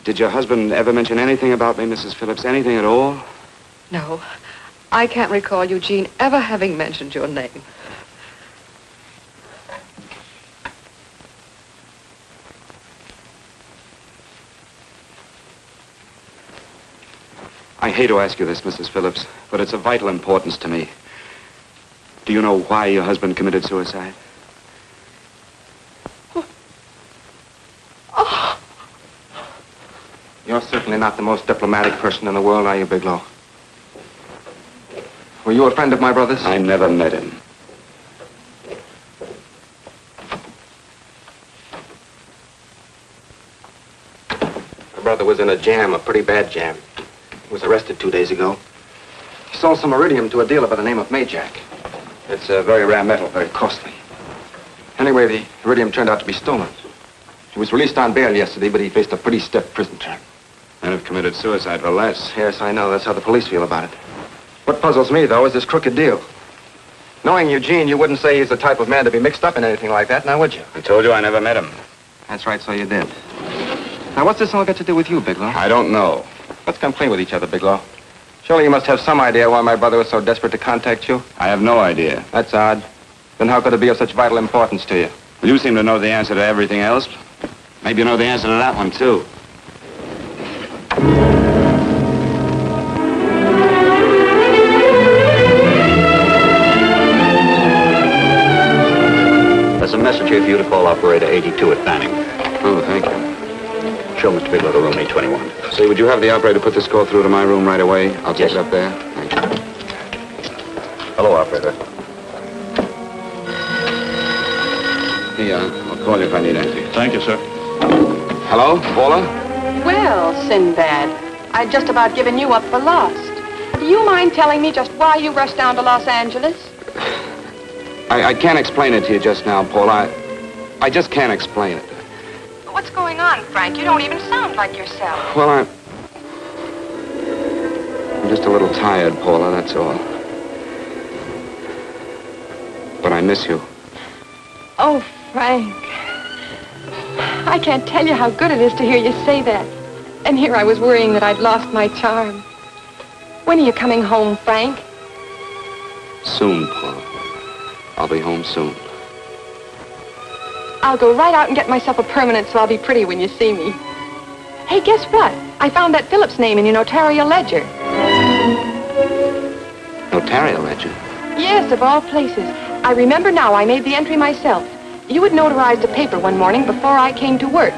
Speaker 8: Did your husband ever mention anything about me, Mrs. Phillips? Anything at all?
Speaker 4: No. I can't recall Eugene ever having mentioned your name.
Speaker 8: I hate to ask you this, Mrs. Phillips, but it's of vital importance to me. Do you know why your husband committed suicide?
Speaker 6: Oh. You're certainly not the most diplomatic person in the world, are you, Bigelow? Were you a friend of my brother's?
Speaker 8: I never met him.
Speaker 6: My brother was in a jam, a pretty bad jam. He was arrested 2 days ago. He sold some iridium to a dealer by the name of Majak. It's a very rare metal, very costly. Anyway, the iridium turned out to be stolen. He was released on bail yesterday, but he faced a pretty stiff prison term.
Speaker 8: And have committed suicide for less.
Speaker 6: Yes, I know. That's how the police feel about it. What puzzles me, though, is this crooked deal. Knowing Eugene, you wouldn't say he's the type of man to be mixed up in anything like that, now would you?
Speaker 8: I told you I never met him.
Speaker 6: That's right, so you did. Now, what's this all got to do with you, Bigelow?
Speaker 8: I don't know.
Speaker 6: Let's come clean with each other, Bigelow. Surely you must have some idea why my brother was so desperate to contact you.
Speaker 8: I have no idea.
Speaker 6: That's odd. Then how could it be of such vital importance to you?
Speaker 8: Well, you seem to know the answer to everything else. Maybe you know the answer to that one, too.
Speaker 3: There's a message here for you to call operator 82 at Banning.
Speaker 8: Oh, thank you.
Speaker 3: Show Mr. Bigelow to room 821.
Speaker 8: Say, would you have the operator put this call through to my room right away? I'll take it up there. Thank you.
Speaker 3: Hello, operator.
Speaker 8: I'll call you if I need anything.
Speaker 12: Thank you, sir.
Speaker 8: Hello, Paula?
Speaker 4: Well, Sinbad, I'd just about given you up for lost. Do you mind telling me just why you rushed down to Los Angeles?
Speaker 8: I can't explain it to you just now, Paula. I just can't explain it.
Speaker 4: What's going on, Frank? You don't even sound like yourself.
Speaker 8: Well, I'm just a little tired, Paula, that's all. But I miss you.
Speaker 4: Oh, Frank. I can't tell you how good it is to hear you say that. And here I was worrying that I'd lost my charm. When are you coming home, Frank?
Speaker 8: Soon, Paula. I'll be home soon.
Speaker 4: I'll go right out and get myself a permanent so I'll be pretty when you see me. Hey, guess what? I found that Phillips name in your notarial ledger.
Speaker 8: Notarial ledger?
Speaker 4: Yes, of all places. I remember now I made the entry myself. You had notarized a paper one morning before I came to work.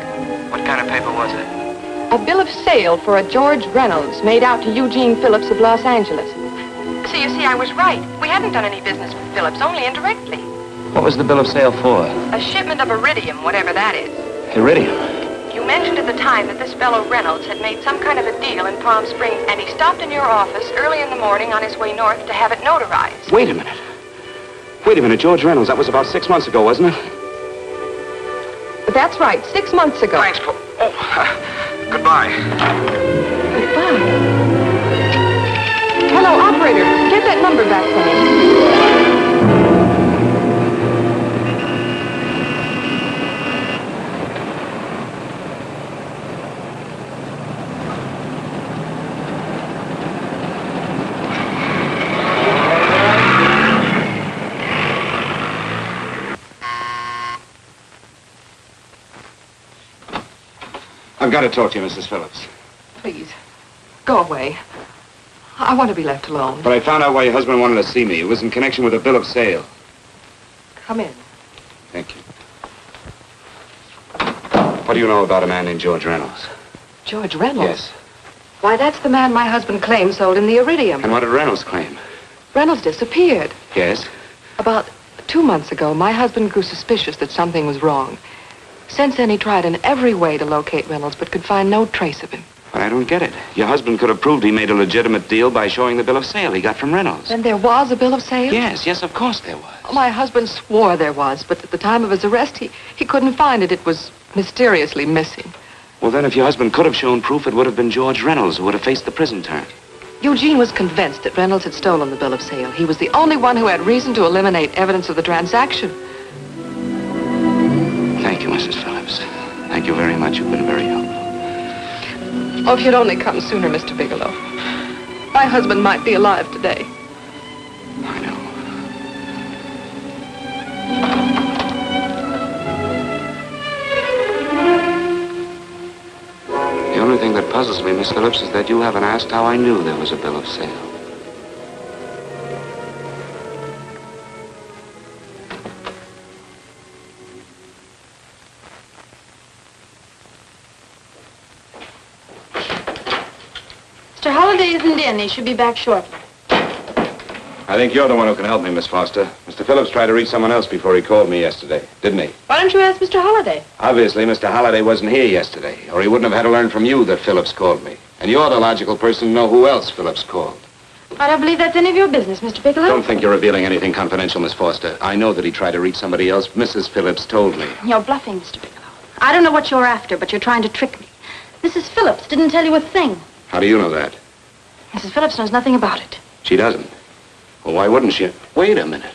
Speaker 6: What kind of paper was it?
Speaker 4: A bill of sale for a George Reynolds made out to Eugene Phillips of Los Angeles. So you see, I was right. We hadn't done any business with Phillips, only indirectly.
Speaker 3: What was the bill of sale for?
Speaker 4: A shipment of iridium, whatever that is.
Speaker 3: Iridium?
Speaker 4: You mentioned at the time that this fellow Reynolds had made some kind of a deal in Palm Springs, and he stopped in your office early in the morning on his way north to have it notarized.
Speaker 8: Wait a minute. Wait a minute, George Reynolds. That was about 6 months ago, wasn't it?
Speaker 4: That's right, 6 months ago.
Speaker 6: Thanks, Paul. Oh, goodbye.
Speaker 4: Goodbye. Hello, operator. Get that number back for me.
Speaker 8: I've got to talk to you, Mrs. Phillips.
Speaker 4: Please, go away. I want to be left alone.
Speaker 8: But I found out why your husband wanted to see me. It was in connection with a bill of sale.
Speaker 4: Come in.
Speaker 8: Thank you. What do you know about a man named George Reynolds?
Speaker 4: George Reynolds?
Speaker 8: Yes.
Speaker 4: Why, that's the man my husband claimed sold him the iridium.
Speaker 8: And what did Reynolds claim?
Speaker 4: Reynolds disappeared.
Speaker 8: Yes?
Speaker 4: About 2 months ago, my husband grew suspicious that something was wrong. Since then, he tried in every way to locate Reynolds, but could find no trace of him.
Speaker 8: But I don't get it. Your husband could have proved he made a legitimate deal by showing the bill of sale he got from Reynolds.
Speaker 4: Then there was a bill of sale?
Speaker 8: Yes, of course there was.
Speaker 4: My husband swore there was, but at the time of his arrest, he couldn't find it. It was mysteriously missing.
Speaker 8: Well, then, if your husband could have shown proof, it would have been George Reynolds who would have faced the prison term.
Speaker 4: Eugene was convinced that Reynolds had stolen the bill of sale. He was the only one who had reason to eliminate evidence of the transaction.
Speaker 8: Thank you, Mrs.
Speaker 2: you very much. You've been very helpful.
Speaker 15: Oh, if you'd only come sooner, Mr. Bigelow. My husband might be alive today.
Speaker 2: I know. The only thing that puzzles me, Miss Phillips, is that you haven't asked how I knew there was a bill of sale.
Speaker 5: Mr. Holliday isn't in. He should be back shortly.
Speaker 7: I think you're the one who can help me, Miss Foster. Mr. Phillips tried to reach someone else before he called me yesterday, didn't he?
Speaker 5: Why don't you ask Mr. Holliday?
Speaker 7: Obviously, Mr. Holliday wasn't here yesterday, or he wouldn't have had to learn from you that Phillips called me. And you're the logical person to know who else Phillips called.
Speaker 5: I don't believe that's any of your business, Mr. Bigelow.
Speaker 7: Don't think you're revealing anything confidential, Miss Foster. I know that he tried to reach somebody else. Mrs. Phillips told me.
Speaker 5: You're bluffing, Mr. Bigelow. I don't know what you're after, but you're trying to trick me. Mrs. Phillips didn't tell you a thing.
Speaker 7: How do you know that?
Speaker 5: Mrs. Phillips knows nothing about it.
Speaker 7: She doesn't. Well, why wouldn't she? Wait a minute.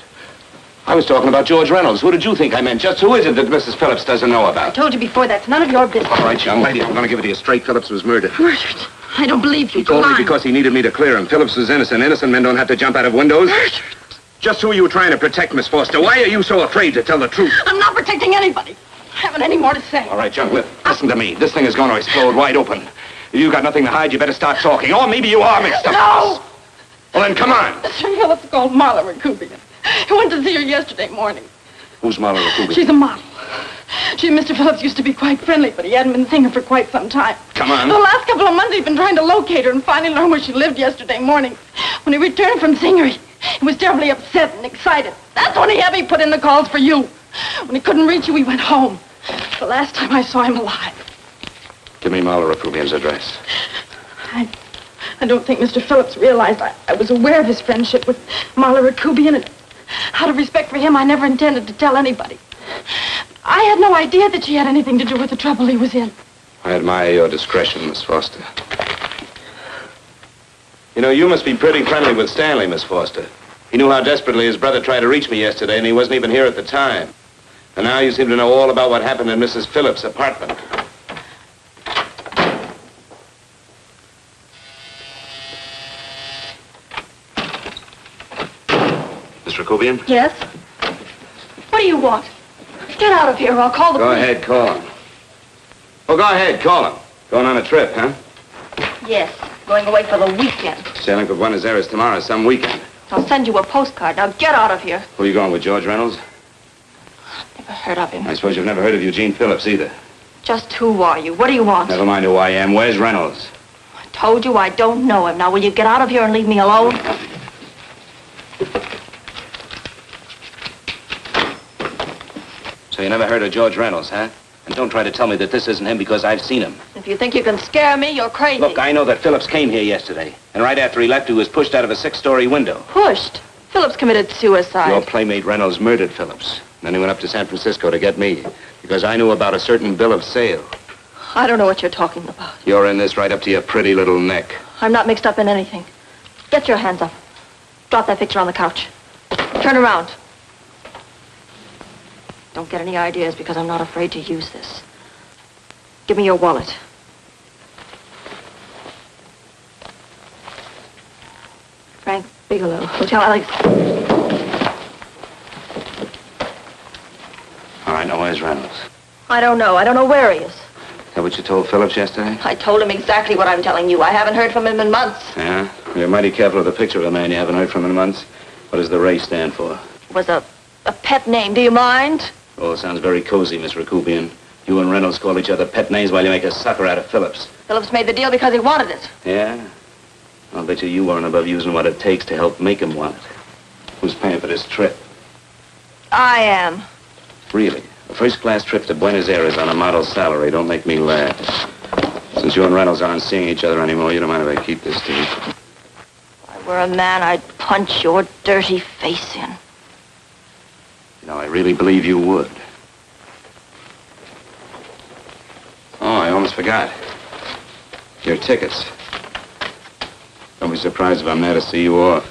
Speaker 7: I was talking about George Reynolds. Who did you think I meant? Just who is it that Mrs. Phillips doesn't know
Speaker 5: I
Speaker 7: about?
Speaker 5: told you before, that's none of your business.
Speaker 7: All right, young lady, I'm going to give it to you straight. Phillips was murdered.
Speaker 5: Murdered? I don't believe you.
Speaker 7: He told me because he needed me to clear him. Phillips was innocent. Innocent men don't have to jump out of windows.
Speaker 5: Murdered?
Speaker 7: Just who are you trying to protect, Miss Foster? Why are you so afraid to tell the truth?
Speaker 5: I'm not protecting anybody. I haven't any more to say.
Speaker 7: All right, young listen to me. This thing is going to explode wide open. If you've got nothing to hide, you better start talking. Or maybe you are mixed up.
Speaker 5: No!
Speaker 7: Well, then, come on.
Speaker 15: Mr. Phillips called Marla Rakubian. He went to see her yesterday morning.
Speaker 7: Who's Marla Rakubian?
Speaker 15: She's a model. She and Mr. Phillips used to be quite friendly, but he hadn't been seeing her for quite some time.
Speaker 7: Come on.
Speaker 15: The last couple of months, he'd been trying to locate her and finally learned where she lived yesterday morning. When he returned from seeing her, he was terribly upset and excited. That's when he had me put in the calls for you. When he couldn't reach you, he went home. The last time I saw him alive.
Speaker 7: Give me Marla Rakubian's address.
Speaker 15: I don't think Mr. Phillips realized I was aware of his friendship with Marla Rakubian, and out of respect for him, I never intended to tell anybody. I had no idea that she had anything to do with the trouble he was in.
Speaker 7: I admire your discretion, Miss Foster. You know, you must be pretty friendly with Stanley, Miss Foster. He knew how desperately his brother tried to reach me yesterday, and he wasn't even here at the time. And now you seem to know all about what happened in Mrs. Phillips' apartment. Miss Rakubian?
Speaker 15: Yes? What do you want? Get out of here or I'll call the
Speaker 7: Go
Speaker 15: police.
Speaker 7: ahead, call him. Oh, go ahead, call him. Going on a trip, huh?
Speaker 15: Yes, going away for the weekend.
Speaker 7: Sailing for Buenos Aires tomorrow, some weekend.
Speaker 15: I'll send you a postcard. Now get out of here.
Speaker 7: Who are you going with, George Reynolds?
Speaker 15: Never heard of him.
Speaker 7: I suppose you've never heard of Eugene Phillips either.
Speaker 15: Just who are you? What do you want?
Speaker 7: Never mind who I am. Where's Reynolds?
Speaker 15: I told you I don't know him. Now will you get out of here and leave me alone?
Speaker 2: So you never heard of George Reynolds, huh? And don't try to tell me that this isn't him because I've seen him.
Speaker 15: If you think you can scare me, you're crazy.
Speaker 2: Look, I know that Phillips came here yesterday. And right after he left, he was pushed out of a 6-story window.
Speaker 15: Pushed? Phillips committed suicide.
Speaker 2: Your playmate Reynolds murdered Phillips. Then he went up to San Francisco to get me. Because I knew about a certain bill of sale.
Speaker 15: I don't know what you're talking about.
Speaker 2: You're in this right up to your pretty little neck.
Speaker 15: I'm not mixed up in anything. Get your hands up. Drop that picture on the couch. Turn around. Don't get any ideas because I'm not afraid to use this. Give me your wallet. Frank Bigelow, Hotel Alex.
Speaker 2: All right, now where's Reynolds?
Speaker 15: I don't know. I don't know where he is.
Speaker 2: Is that what you told Phillips yesterday?
Speaker 15: I told him exactly what I'm telling you. I haven't heard from him in months.
Speaker 2: Yeah? You're mighty careful of the picture of a man you haven't heard from in months. What does the Ray stand for?
Speaker 15: It was a pet name. Do you mind?
Speaker 2: Oh, it sounds very cozy, Miss Rakubian. You and Reynolds call each other pet names while you make a sucker out of Phillips.
Speaker 15: Phillips made the deal because he wanted it.
Speaker 2: Yeah? I'll bet you weren't above using what it takes to help make him want it. Who's paying for this trip?
Speaker 15: I am.
Speaker 2: Really? A first-class trip to Buenos Aires on a model salary. Don't make me laugh. Since you and Reynolds aren't seeing each other anymore, you don't mind if I keep this to you.
Speaker 15: If I were a man, I'd punch your dirty face in.
Speaker 2: You know, I really believe you would. Oh, I almost forgot. Your tickets. Don't be surprised if I'm there to see you off.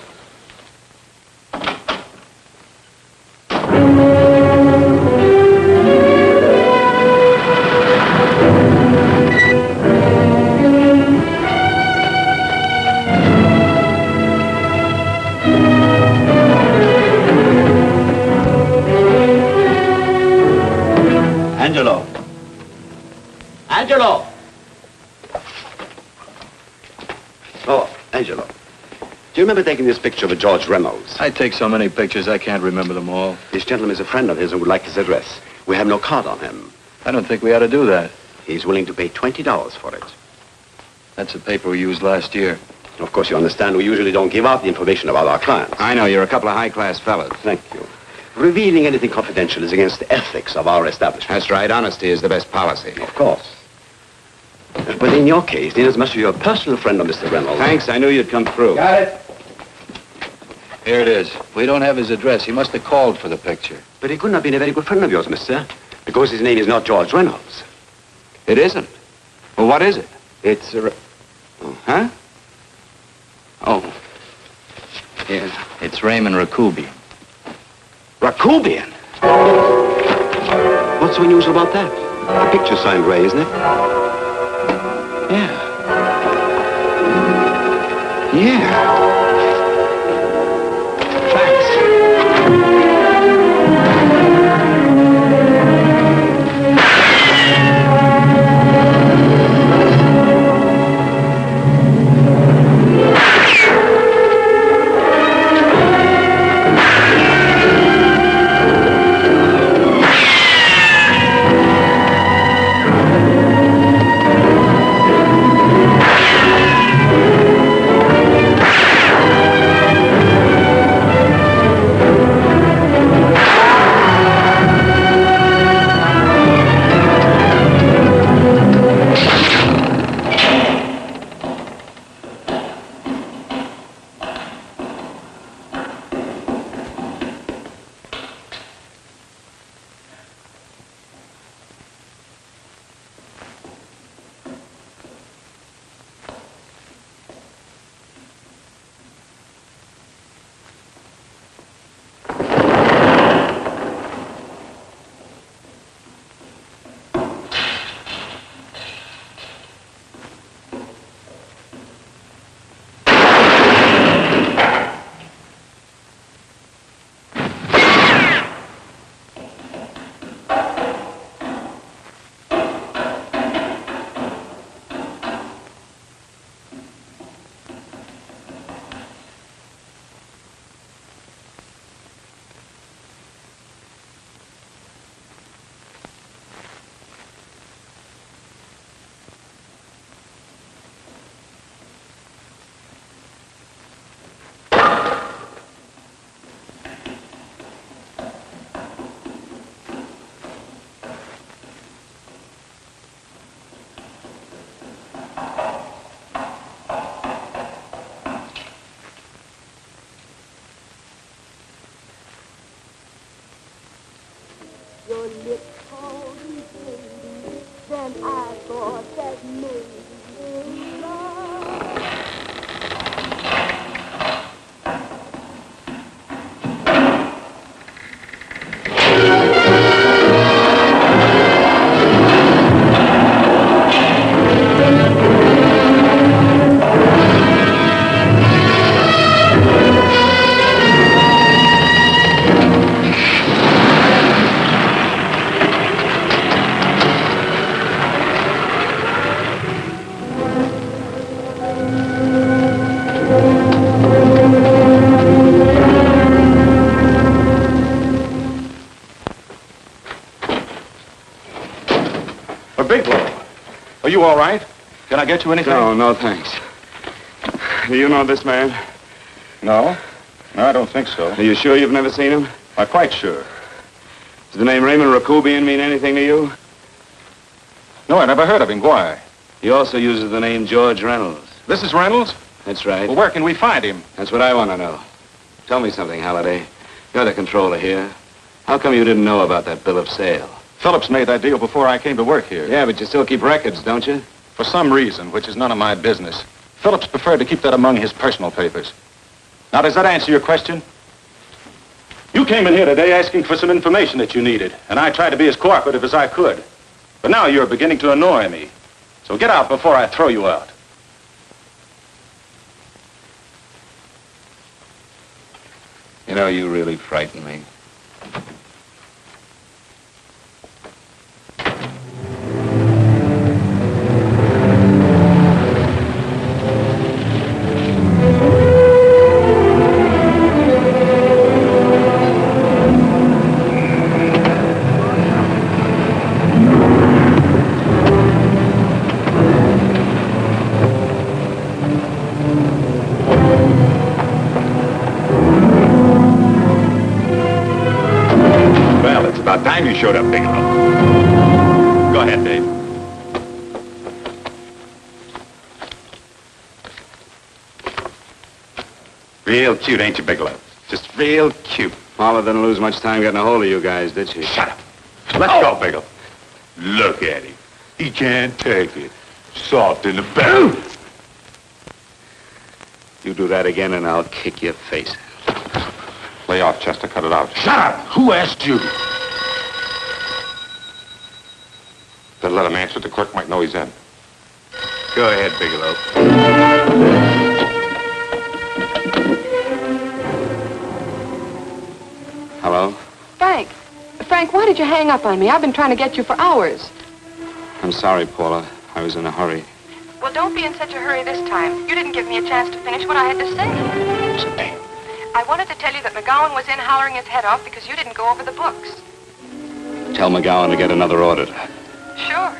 Speaker 3: Angelo. Angelo! Oh, Angelo. Do you remember taking this picture of a George Reynolds?
Speaker 16: I take so many pictures, I can't remember them all.
Speaker 3: This gentleman is a friend of his and would like his address. We have no card on him.
Speaker 16: I don't think we ought to do that.
Speaker 3: He's willing to pay $20 for it.
Speaker 16: That's the paper we used last year.
Speaker 3: Of course, you understand, we usually don't give out the information about our clients.
Speaker 2: I know, you're a couple of high-class fellas.
Speaker 3: Thank you. Revealing anything confidential is against the ethics of our establishment.
Speaker 2: That's right. Honesty is the best policy.
Speaker 3: Of course. But in your case, inasmuch as you're a personal friend of Mr. Reynolds...
Speaker 2: Thanks. I knew you'd come through.
Speaker 3: Got it.
Speaker 16: Here it is. We don't have his address. He must have called for the picture.
Speaker 3: But he couldn't have been a very good friend of yours, mister. Because his name is not George Reynolds.
Speaker 2: It isn't? Well, what is it?
Speaker 3: It's a...
Speaker 2: Huh? Oh.
Speaker 16: Yeah, it's Raymond Rakubian.
Speaker 3: Rakubian? What's so unusual about that? The picture's signed Ray, isn't it?
Speaker 2: Yeah. Yeah.
Speaker 10: Your lips called me baby, then I thought that maybe love.
Speaker 7: Are you all right? Can I get you anything?
Speaker 8: No, thanks. Do you know this man?
Speaker 7: No. No, I don't think so.
Speaker 8: Are you sure you've never seen him?
Speaker 7: I'm quite sure.
Speaker 8: Does the name Raymond Rakubian mean anything to you?
Speaker 7: No, I never heard of him. Why?
Speaker 2: He also uses the name George Reynolds.
Speaker 7: This is Reynolds?
Speaker 2: That's right.
Speaker 7: Well, where can we find him?
Speaker 2: That's what I want to know. Tell me something, Halliday. You're the controller here. How come you didn't know about that bill of sale?
Speaker 7: Phillips made that deal before I came to work here.
Speaker 2: Yeah, but you still keep records, don't you?
Speaker 7: For some reason, which is none of my business, Phillips preferred to keep that among his personal papers. Now, does that answer your question? You came in here today asking for some information that you needed, and I tried to be as cooperative as I could. But now you're beginning to annoy me. So get out before I throw you out.
Speaker 2: You know, you really frighten me.
Speaker 12: Go ahead, Dave. Real cute, ain't you, Bigelow? Just real cute.
Speaker 2: Paula didn't lose much time getting a hold of you guys, did she?
Speaker 12: Shut up. Let's go, Bigelow. Look at him. He can't take it. Soft in the back.
Speaker 2: You do that again and I'll kick your face.
Speaker 12: Lay off, Chester. Cut it out.
Speaker 16: Shut up! Who asked you?
Speaker 12: Better let him answer. The clerk might know he's in.
Speaker 2: Go ahead, Bigelow. Hello?
Speaker 4: Frank. Frank, why did you hang up on me? I've been trying to get you for hours.
Speaker 2: I'm sorry, Paula. I was in a hurry.
Speaker 4: Well, don't be in such a hurry this time. You didn't give me a chance to finish what I had to say. I wanted to tell you that McGowan was in hollering his head off because you didn't go over the books.
Speaker 2: Tell McGowan to get another auditor.
Speaker 4: Sure.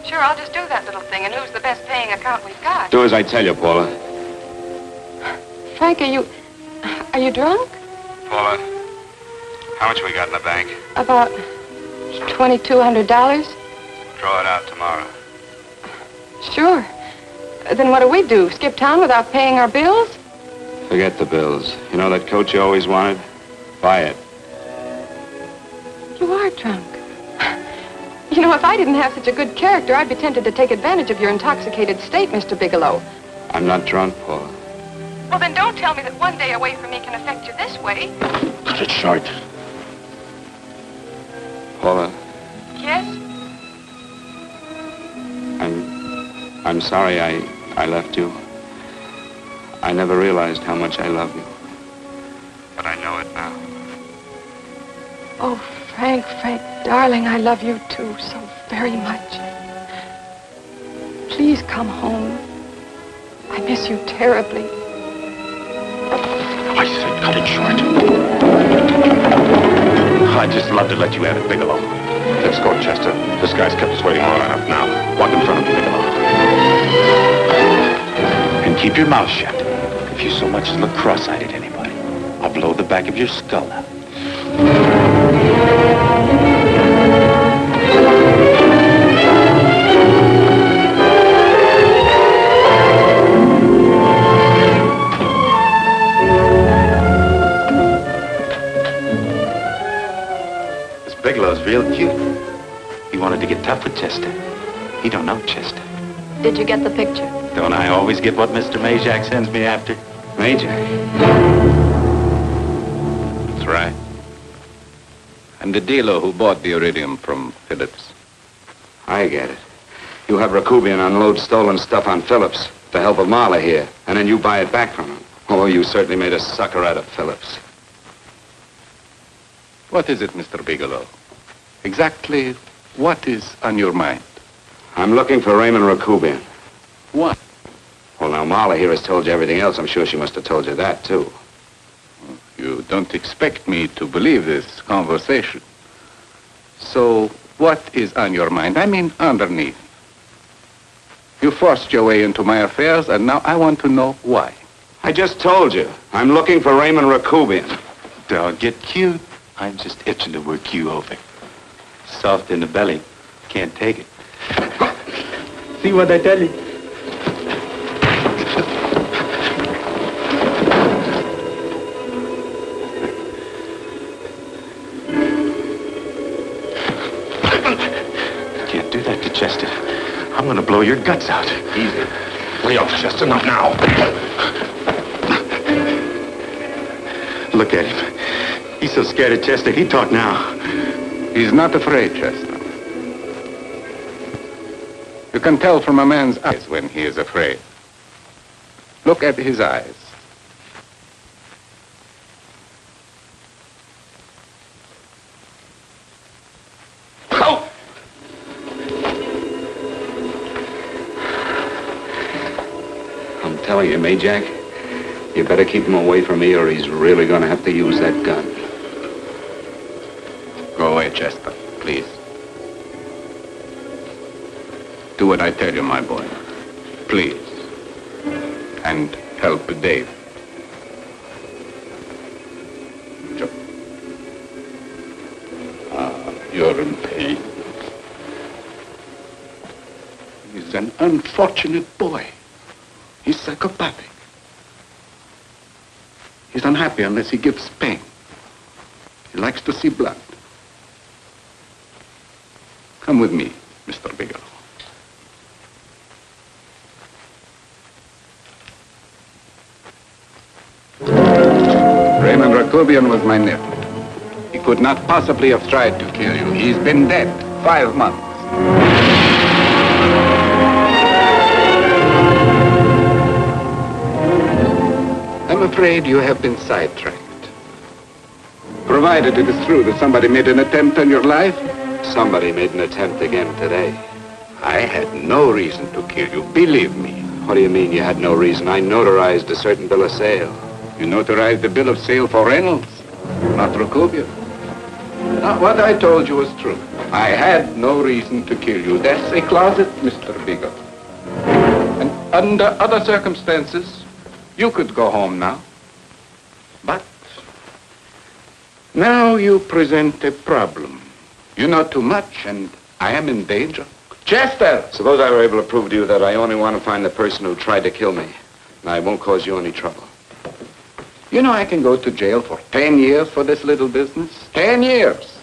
Speaker 4: Sure, I'll just do that little thing and lose the best paying account we've got.
Speaker 2: Do as I tell you, Paula.
Speaker 4: Frank, are you drunk?
Speaker 2: Paula, how much we got in the bank?
Speaker 4: About $2,200.
Speaker 2: Draw it out tomorrow.
Speaker 4: Sure. Then what do? Skip town without paying our bills?
Speaker 2: Forget the bills. You know that coat you always wanted? Buy it.
Speaker 4: You are drunk. You know, if I didn't have such a good character, I'd be tempted to take advantage of your intoxicated state, Mr. Bigelow.
Speaker 2: I'm not drunk, Paula.
Speaker 4: Well, then don't tell me that one day away from me can affect you this way.
Speaker 16: Cut it short.
Speaker 2: Paula,
Speaker 4: Yes?
Speaker 2: I'm sorry I left you. I never realized how much I love you. But I know it now.
Speaker 4: Oh, Frank, darling, I love you too so very much. Please come home. I miss you terribly.
Speaker 16: I said cut it short. I'd just love to let you have it, Bigelow.
Speaker 12: Let's go, Chester. This guy's kept us waiting long enough now. Walk in front of me, Bigelow.
Speaker 16: And keep your mouth shut. If you so much as look cross-eyed at anybody, I'll blow the back of your skull out.
Speaker 12: This Bigelow's real cute. He wanted to get tough with Chester. He don't know Chester.
Speaker 4: Did you get the picture?
Speaker 16: Don't I always get what Mr. Majak sends me after?
Speaker 2: Majak?
Speaker 17: That's right. I'm the dealer who bought the iridium from Phillips.
Speaker 2: I get it. You have Rakubian unload stolen stuff on Phillips with the help of Marla here, and then you buy it back from him. Oh, you certainly made a sucker out of Phillips.
Speaker 17: What is it, Mr. Bigelow? Exactly what is on your mind?
Speaker 2: I'm looking for Raymond Rakubian.
Speaker 17: What?
Speaker 2: Well, now, Marla here has told you everything else. I'm sure she must have told you that, too.
Speaker 17: You don't expect me to believe this conversation. So, what is on your mind? I mean, underneath. You forced your way into my affairs, and now I want to know why.
Speaker 2: I just told you. I'm looking for Raymond Rakubian.
Speaker 16: Don't get cute. I'm just itching to work you over. Soft in the belly. Can't take it.
Speaker 13: See what I tell you?
Speaker 16: Can't do that to Chester. I'm gonna blow your guts out.
Speaker 12: Easy. Lay off, Chester. Not now.
Speaker 16: Look at him. He's so scared of Chester, he talk now.
Speaker 17: He's not afraid, Chester. You can tell from a man's eyes when he is afraid. Look at his eyes.
Speaker 2: Oh! I'm telling you, Majak, you better keep him away from me or he's really going to have to use that gun.
Speaker 17: Go away, Chester, please. Do what I tell you, my boy. Please. And help Dave. You're in pain. an unfortunate boy. He's psychopathic. He's unhappy unless he gives pain. He likes to see blood. Come with me, Mr. Bigelow. Raymond Rakubian was my nephew. He could not possibly have tried to kill you. He's been dead 5 months. I'm afraid you have been sidetracked. Provided it is true that somebody made an attempt on your life.
Speaker 2: Somebody made an attempt again today.
Speaker 17: I had no reason to kill you, believe me.
Speaker 2: What do you mean you had no reason? I notarized a certain bill of sale.
Speaker 17: You notarized the bill of sale for Reynolds, not Rakubian. Now, what I told you was true. I had no reason to kill you. That's a closet, Mr. Bigelow. And under other circumstances, you could go home now. But now you present a problem. You know too much, and I am in danger. Chester!
Speaker 2: Suppose I were able to prove to you that I only want to find the person who tried to kill me, and I won't cause you any trouble.
Speaker 17: You know I can go to jail for 10 years for this little business. 10 years.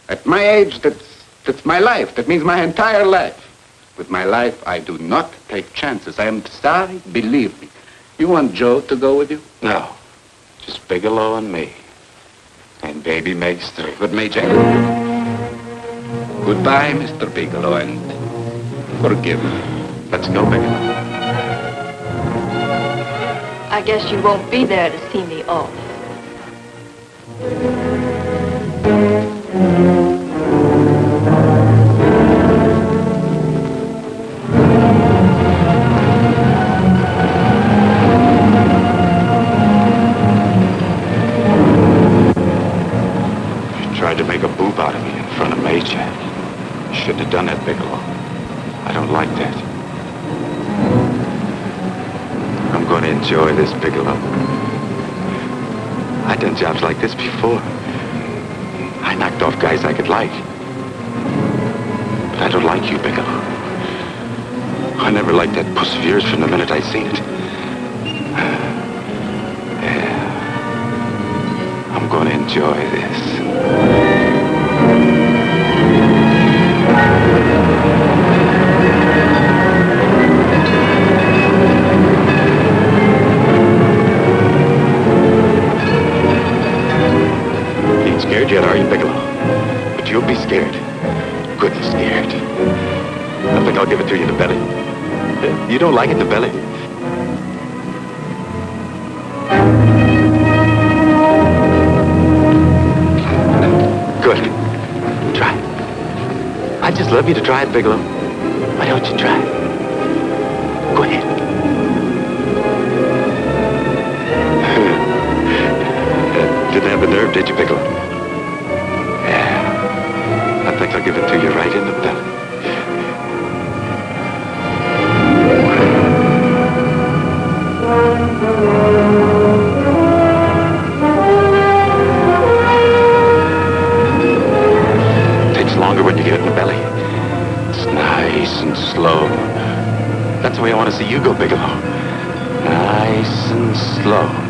Speaker 17: At my age, that's my life. That means my entire life. With my life, I do not take chances. I am sorry, believe me. You want Joe to go with you?
Speaker 16: No. Just Bigelow and me. And baby makes 3.
Speaker 2: But Major...
Speaker 17: Goodbye, Mr. Bigelow, and forgive me.
Speaker 16: Let's go, Bigelow.
Speaker 4: I guess you won't be there to see me off.
Speaker 16: You tried to make a boob out of me in front of May Jack. You shouldn't have done that, Bigelow. I don't like that. I'm going to enjoy this, Bigelow. I've done jobs like this before. I knocked off guys I could like. But I don't like you, Bigelow. I never liked that puss of yours from the minute I seen it. Yeah. I'm going to enjoy this. Scared yet, are you, Bigelow? But you'll be scared. Good and scared. I think I'll give it to you in the belly. You don't like it in the belly? Good. Try it. I'd just love you to try it, Bigelow. Why don't you try it? Go ahead. Didn't have the nerve, did you, Bigelow? I think I'll give it to you right in the belly. It takes longer when you get it in the belly. It's nice and slow. That's the way I want to see you go, Bigelow. Nice and slow.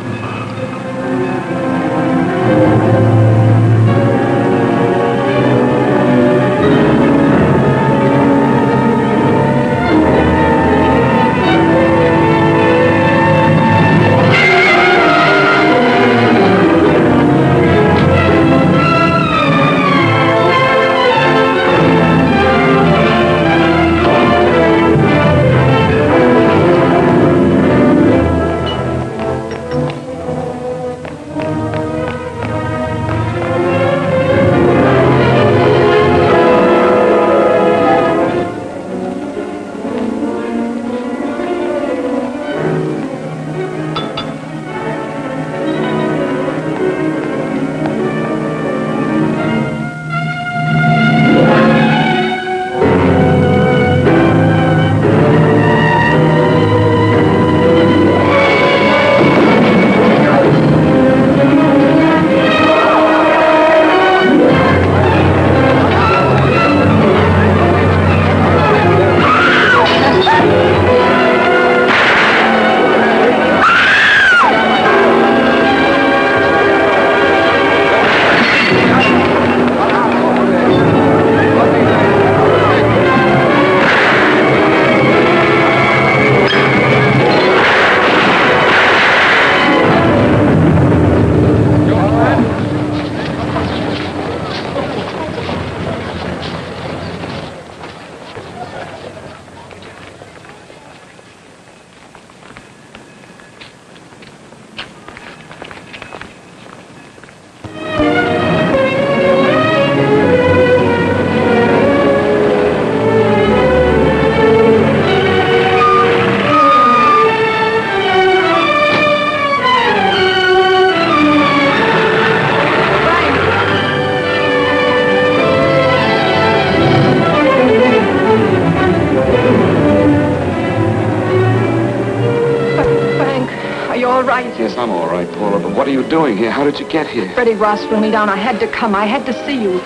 Speaker 2: I'm all right, Paula, but what are you doing here? How did you get here?
Speaker 4: Freddie Ross flew me down. I had to come. I had to see you.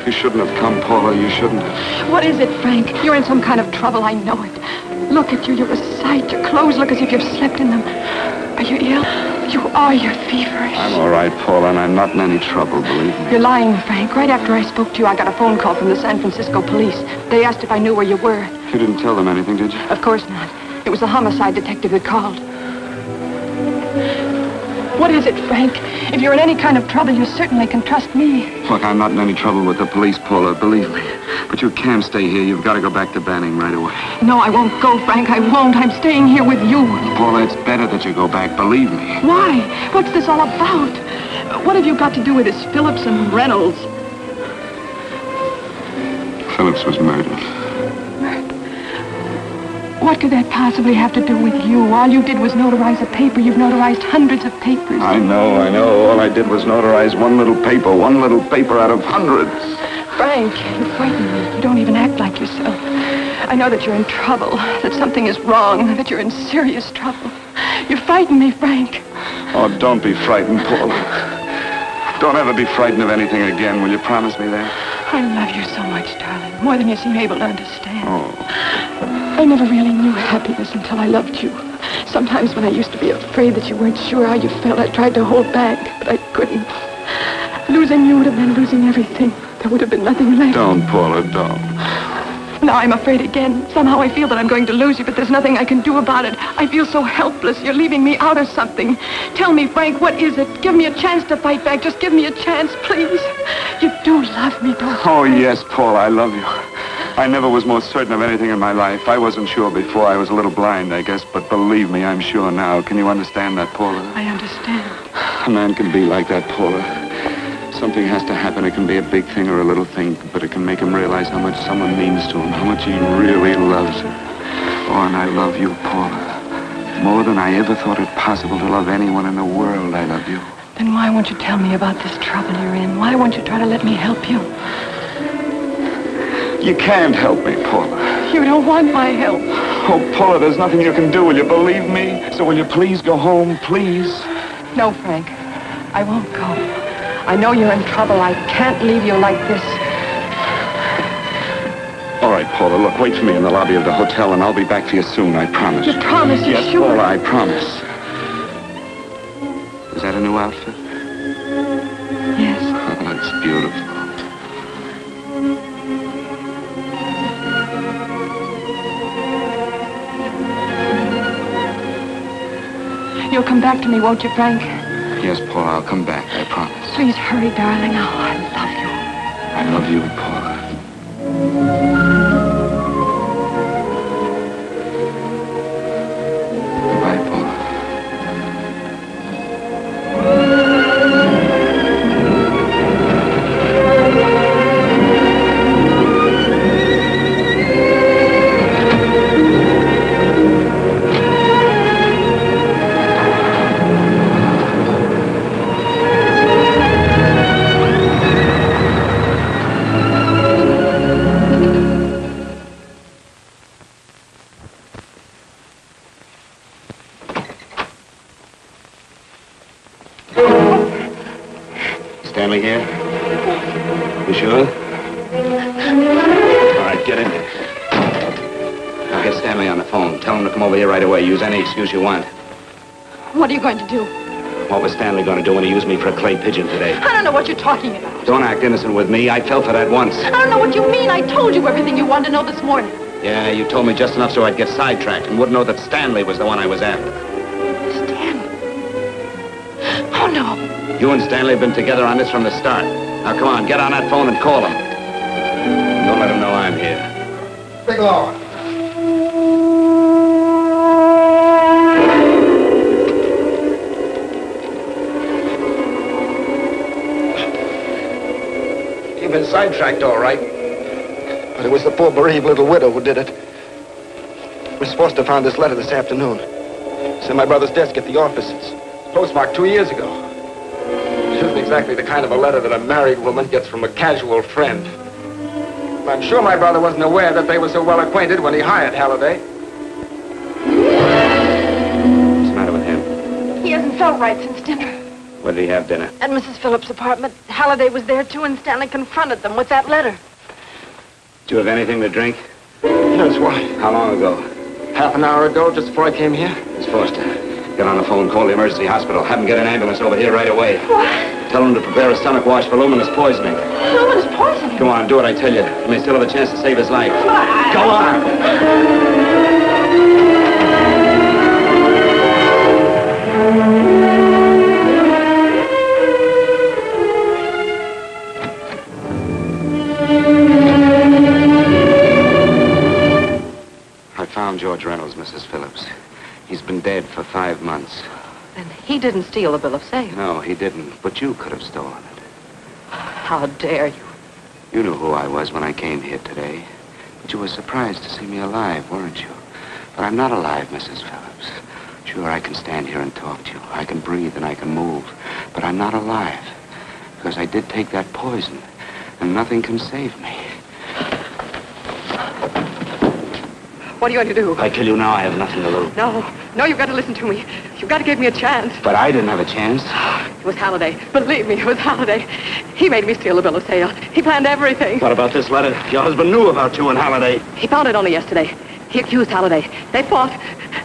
Speaker 2: You shouldn't have come, Paula. You shouldn't have.
Speaker 4: What is it, Frank? You're in some kind of trouble. I know it. Look at you. You're a sight. Your clothes look as if you've slept in them. Are you ill? You are. You're feverish.
Speaker 2: I'm all right, Paula, and I'm not in any trouble, believe me.
Speaker 4: You're lying, Frank. Right after I spoke to you, I got a phone call from the San Francisco police. They asked if I knew where you were.
Speaker 2: You didn't tell them anything, did you?
Speaker 4: Of course not. It was the homicide detective that called. What is it, Frank? If you're in any kind of trouble, you certainly can trust me.
Speaker 2: Look, I'm not in any trouble with the police, Paula, believe me. But you can't stay here. You've got to go back to Banning right away.
Speaker 4: No, I won't go, Frank. I won't. I'm staying here with you.
Speaker 2: Paula, it's better that you go back, believe me.
Speaker 4: Why? What's this all about? What have you got to do with this Phillips and Reynolds?
Speaker 2: Phillips was murdered.
Speaker 4: What could that possibly have to do with you? All you did was notarize a paper. You've notarized hundreds of papers.
Speaker 2: I know. All I did was notarize one little paper out of hundreds.
Speaker 4: Frank, you frighten me. You don't even act like yourself. I know that you're in trouble, that something is wrong, that you're in serious trouble. You frighten me, Frank.
Speaker 2: Oh, don't be frightened, Paula. Don't ever be frightened of anything again. Will you promise me that?
Speaker 4: I love you so much, darling. More than you seem able to understand.
Speaker 2: Oh.
Speaker 4: I never really knew happiness until I loved you. Sometimes when I used to be afraid that you weren't sure how you felt, I tried to hold back, but I couldn't. Losing you would have been losing everything. There would have been nothing left.
Speaker 2: Don't, Paula, don't.
Speaker 4: Now I'm afraid again. Somehow I feel that I'm going to lose you, but there's nothing I can do about it. I feel so helpless. You're leaving me out of something. Tell me, Frank, what is it? Give me a chance to fight back. Just give me a chance, please. You do love me, don't you?
Speaker 2: Oh, yes, Paula, I love you. I never was more certain of anything in my life. I wasn't sure before. I was a little blind, I guess, but believe me, I'm sure now. Can you understand that, Paula?
Speaker 4: I understand.
Speaker 2: A man can be like that, Paula. Something has to happen. It can be a big thing or a little thing, but it can make him realize how much someone means to him, how much he really loves her. Oh, and I love you, Paula. More than I ever thought it possible to love anyone in the world, I love you.
Speaker 4: Then why won't you tell me about this trouble you're in? Why won't you try to let me help you?
Speaker 2: You can't help me, Paula.
Speaker 4: You don't want my help.
Speaker 2: Oh, Paula, there's nothing you can do. Will you believe me? So will you please go home, please?
Speaker 4: No, Frank. I won't go. I know you're in trouble. I can't leave you like this.
Speaker 2: All right, Paula, look, wait for me in the lobby of the hotel, and I'll be back for you soon, I promise.
Speaker 4: You promise? You're
Speaker 2: yes,
Speaker 4: sure?
Speaker 2: Paula, I promise. Is that a new outfit?
Speaker 4: Yes.
Speaker 2: Oh, it's beautiful.
Speaker 4: You'll come back to me, won't you, Frank?
Speaker 2: Yes, Paula, I'll come back, I promise.
Speaker 4: Please hurry, darling. Oh, I love you.
Speaker 2: I love you, Paula. Goodbye, Paula.
Speaker 3: Stanley here? You sure? All right, get in there. Now get Stanley on the phone. Tell him to come over here right away. Use any excuse you want.
Speaker 15: What are you going to do?
Speaker 3: What was Stanley going to do when he used me for a clay pigeon today?
Speaker 15: I don't know what you're talking about.
Speaker 3: Don't act innocent with me. I fell for that once.
Speaker 15: I don't know what you mean. I told you everything you wanted to know this morning.
Speaker 3: Yeah, you told me just enough so I'd get sidetracked and wouldn't know that Stanley was the one I was after.
Speaker 15: Stanley? Oh, no.
Speaker 3: You and Stanley have been together on this from the start. Now, come on, get on that phone and call him. Don't let him know I'm here.
Speaker 18: Bigelow.
Speaker 6: You've been sidetracked, all right. But it was the poor bereaved little widow who did it. We're supposed to have found this letter this afternoon. It's in my brother's desk at the office. It's postmarked 2 years ago. It isn't exactly the kind of a letter that a married woman gets from a casual friend. I'm sure my brother wasn't aware that they were so well acquainted when he hired Halliday.
Speaker 3: What's the matter with him?
Speaker 15: He hasn't all right since dinner.
Speaker 3: Where did he have dinner?
Speaker 15: At Mrs. Phillips' apartment. Halliday was there, too, and Stanley confronted them with that letter.
Speaker 3: Do you have anything to drink?
Speaker 6: Yes, why?
Speaker 3: How long ago?
Speaker 6: Half an hour ago, just before I came here.
Speaker 3: Miss Foster, get on the phone, call the emergency hospital. Have them get an ambulance over here right away.
Speaker 15: What?
Speaker 3: Tell them to prepare a stomach wash for luminous poisoning.
Speaker 15: Luminous poisoning?
Speaker 3: Go on, do what I tell you. You may still have a chance to save his life. Go on!
Speaker 2: I found George Reynolds, Mrs. Phillips. He's been dead for 5 months.
Speaker 4: And he didn't steal the bill of sale.
Speaker 2: No, he didn't. But you could have stolen it.
Speaker 4: How dare you?
Speaker 2: You knew who I was when I came here today. But you were surprised to see me alive, weren't you? But I'm not alive, Mrs. Phillips. Sure, I can stand here and talk to you. I can breathe and I can move. But I'm not alive. Because I did take that poison. And nothing can save me.
Speaker 4: What are you going to do?
Speaker 3: If I kill you now, I have nothing to lose.
Speaker 4: No, you've got to listen to me. You've got to give me a chance.
Speaker 3: But I didn't have a chance.
Speaker 4: It was Halliday. Believe me, it was Halliday. He made me steal the bill of sale. He planned everything.
Speaker 3: What about this letter? Your husband knew about you and Halliday.
Speaker 4: He found it only yesterday. He accused Halliday. They fought,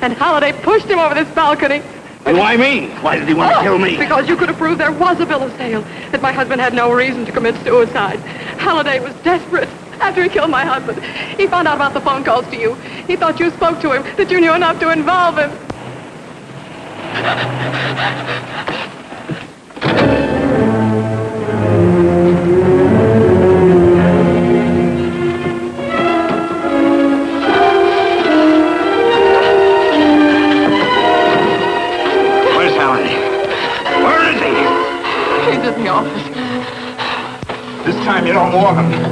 Speaker 4: and Halliday pushed him over this balcony.
Speaker 3: And why me? Why did he want to kill me?
Speaker 4: Because you could have proved there was a bill of sale, that my husband had no reason to commit suicide. Halliday was desperate. After he killed my husband, he found out about the phone calls to you. He thought you spoke to him, that you knew enough to involve him.
Speaker 3: Where's Halliday? Where is he?
Speaker 15: He's in the office.
Speaker 3: This time you don't warn him.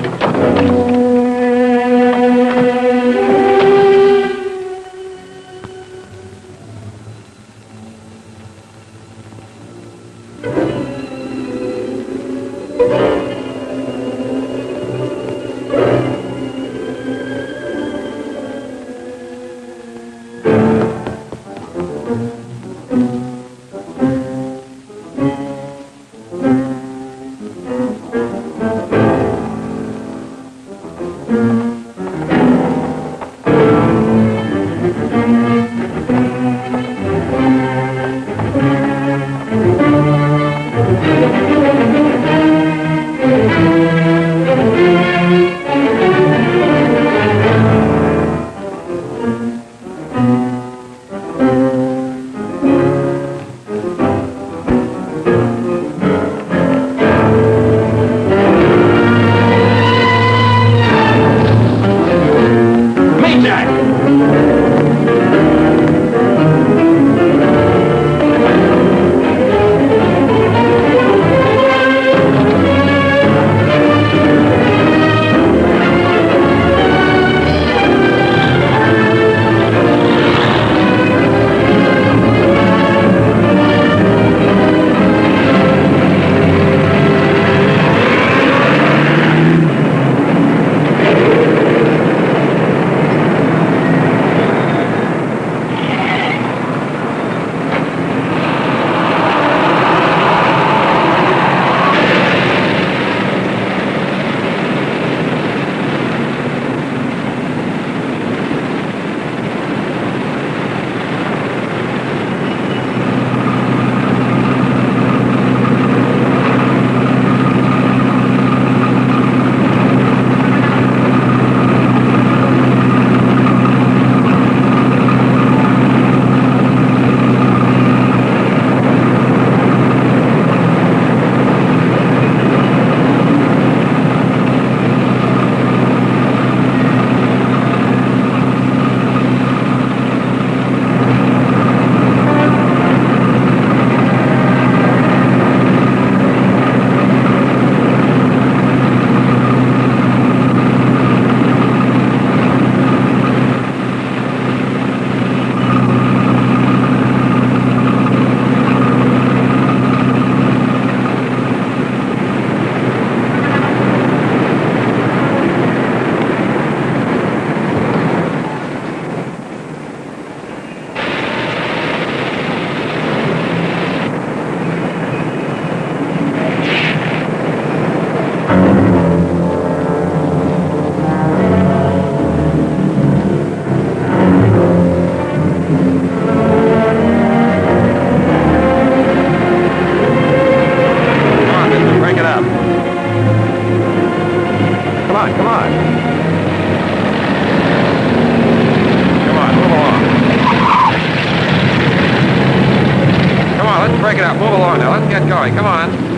Speaker 1: Now, let's break it up. Move along now. Let's get going. Come on.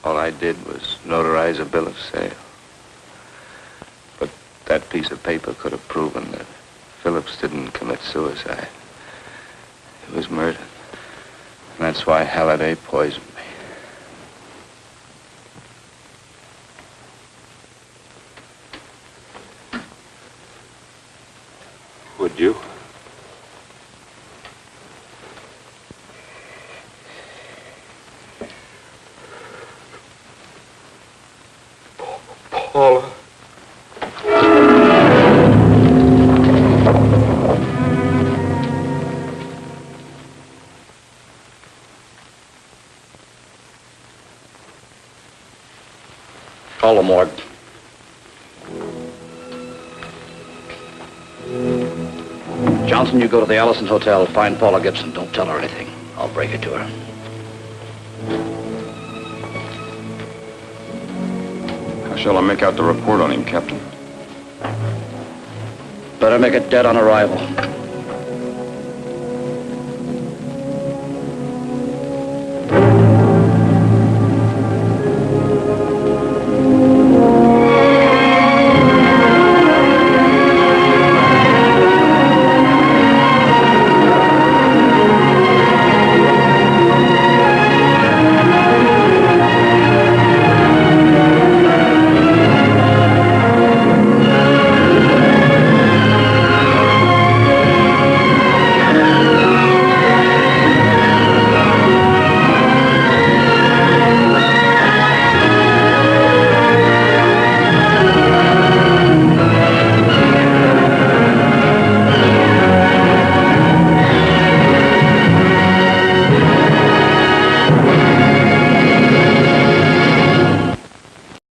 Speaker 2: All I did was notarize a bill of sale. But that piece of paper could have proven that Phillips didn't commit suicide. He was murdered. And that's why Halliday poisoned me. Would you?
Speaker 1: Paula.
Speaker 3: Call the morgue. Johnson, you go to the Allison Hotel, find Paula Gibson. Don't tell her anything. I'll break it to her.
Speaker 12: How shall I make out the report on him, Captain?
Speaker 3: Better make it dead on arrival.